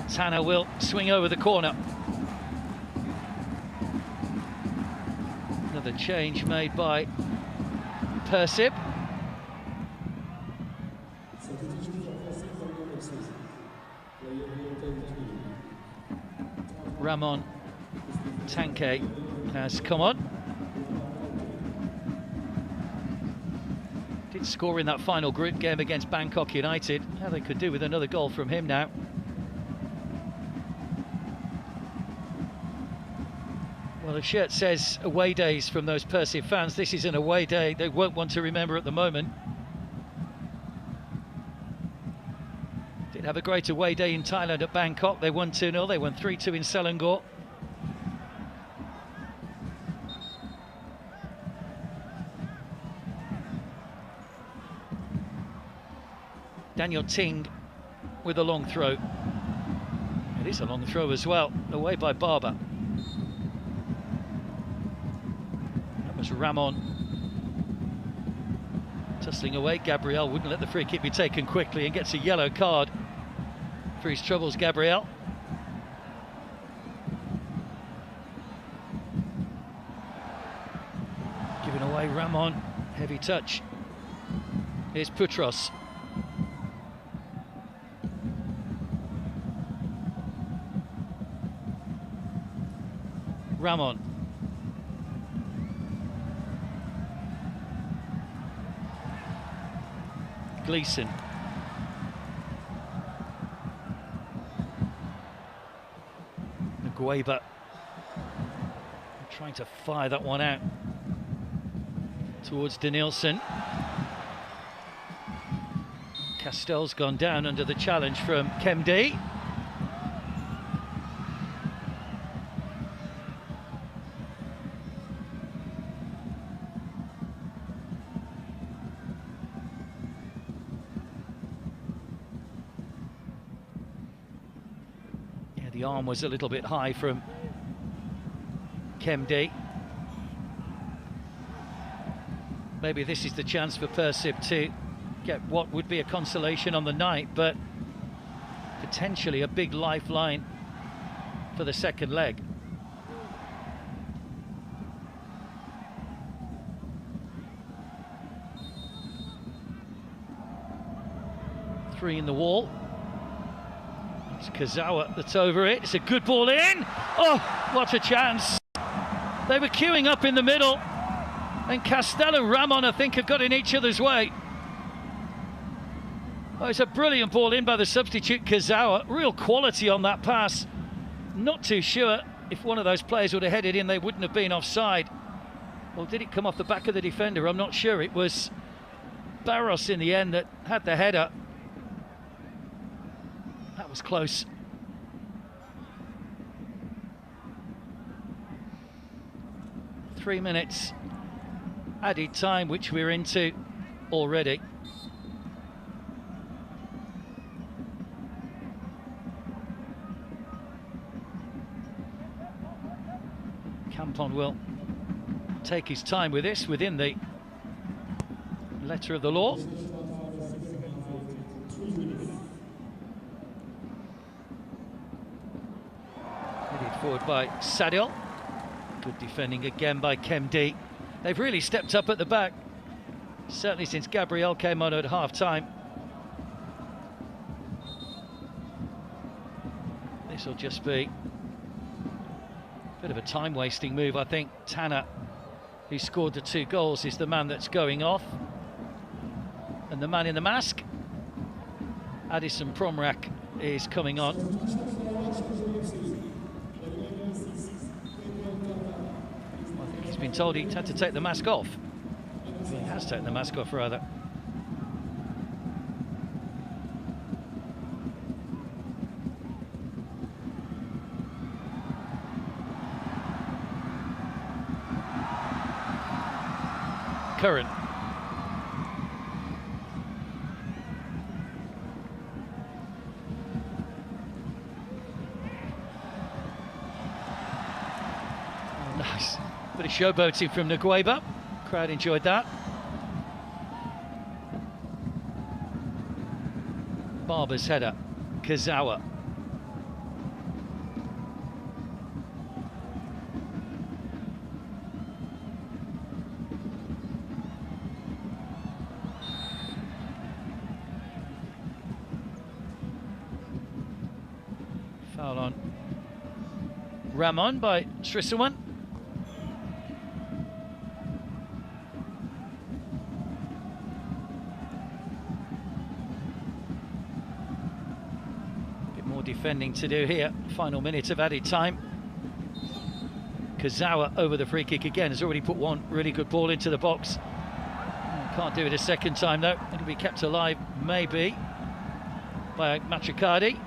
Speaker 1: Tanner will swing over the corner. Another change made by Persib. Ramon Tanke has come on. Did score in that final group game against Bangkok United. How they could do with another goal from him now. Well, the shirt says away days from those Persib fans. This is an away day they won't want to remember at the moment. Did have a great away day in Thailand at Bangkok. They won 2-0, they won 3-2 in Selangor. Daniel Ting with a long throw. It is a long throw as well, away by Barber. Ramon tussling away. Gabriel wouldn't let the free kick be taken quickly and gets a yellow card for his troubles. Gabriel. Giving away Ramon. Heavy touch. Here's Putros. Ramon. Gleeson. Ngueba trying to fire that one out towards Danielson. Castell's gone down under the challenge from Kemdi. The arm was a little bit high from Kemdi. Maybe this is the chance for Persib to get what would be a consolation on the night, but potentially a big lifeline for the second leg. Three in the wall. It's Kazawa that's over it. It's a good ball in. Oh, what a chance. They were queuing up in the middle, and Castell and Ramon, I think, have got in each other's way. Oh, it's a brilliant ball in by the substitute Kazawa. Real quality on that pass. Not too sure if one of those players would have headed in, they wouldn't have been offside. Or did it come off the back of the defender? I'm not sure. It was Barros in the end that had the header. That was close. Three minutes added time, which we're into already. Campon will take his time with this, within the letter of the law. Headed forward by Sadil. Good defending again by Kemdi. They've really stepped up at the back, certainly since Gabriel came on at half-time. This will just be a bit of a time-wasting move, I think. Tanner, who scored the 2 goals, is the man that's going off. And the man in the mask, Addison Promrak, is coming on. I think he's been told he had to take the mask off. He has taken the mask off, rather. Curran. Oh, nice. Bit of showboating from Ngueba. Crowd enjoyed that. Barber's header. Kazawa. Foul on Ramon by Strisselman. Bit more defending to do here. Final minute of added time. Kazawa over the free kick again. Has already put one really good ball into the box. Can't do it a second time though. It'll be kept alive maybe by Machikadi.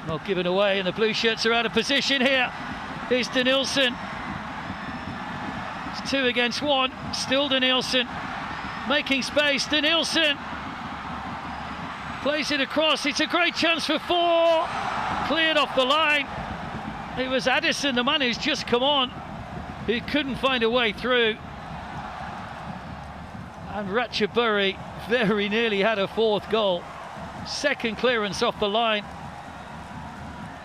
Speaker 1: Well, given away, and the blue shirts are out of position here. Here's Denilson. It's 2 against 1. Still Denilson. Making space. Denilson plays it across. It's a great chance for 4. Cleared off the line. It was Addison, the man who's just come on, who couldn't find a way through. And Ratchaburi very nearly had a 4th goal. Second clearance off the line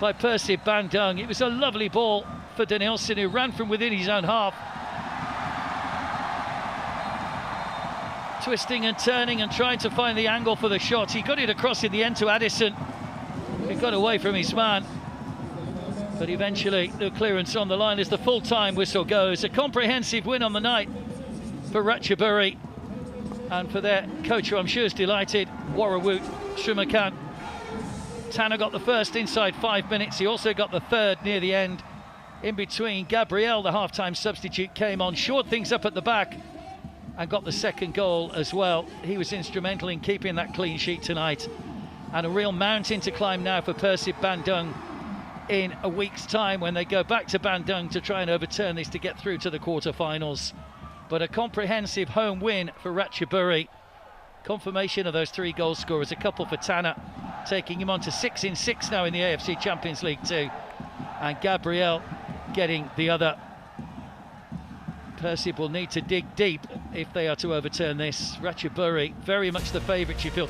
Speaker 1: by Persib Bandung. It was a lovely ball for Denilson, who ran from within his own half, twisting and turning and trying to find the angle for the shot. He got it across in the end to Addison, who got away from his man, but eventually the clearance on the line as the full-time whistle goes. A comprehensive win on the night for Ratchaburi, and for their coach, who I'm sure is delighted, Warawut Shumakan. Tanner got the first inside 5 minutes. He also got the third near the end. In between, Gabriel, the half-time substitute, came on, shored things up at the back, and got the second goal as well. He was instrumental in keeping that clean sheet tonight. And a real mountain to climb now for Persib Bandung in a week's time, when they go back to Bandung to try and overturn this to get through to the quarter-finals. But a comprehensive home win for Ratchaburi. Confirmation of those 3 goal scorers, a couple for Tanner, taking him on to 6 in 6 now in the AFC Champions League too. And Gabriel getting the other. Persib will need to dig deep if they are to overturn this. Ratchaburi, very much the favourite, you feel.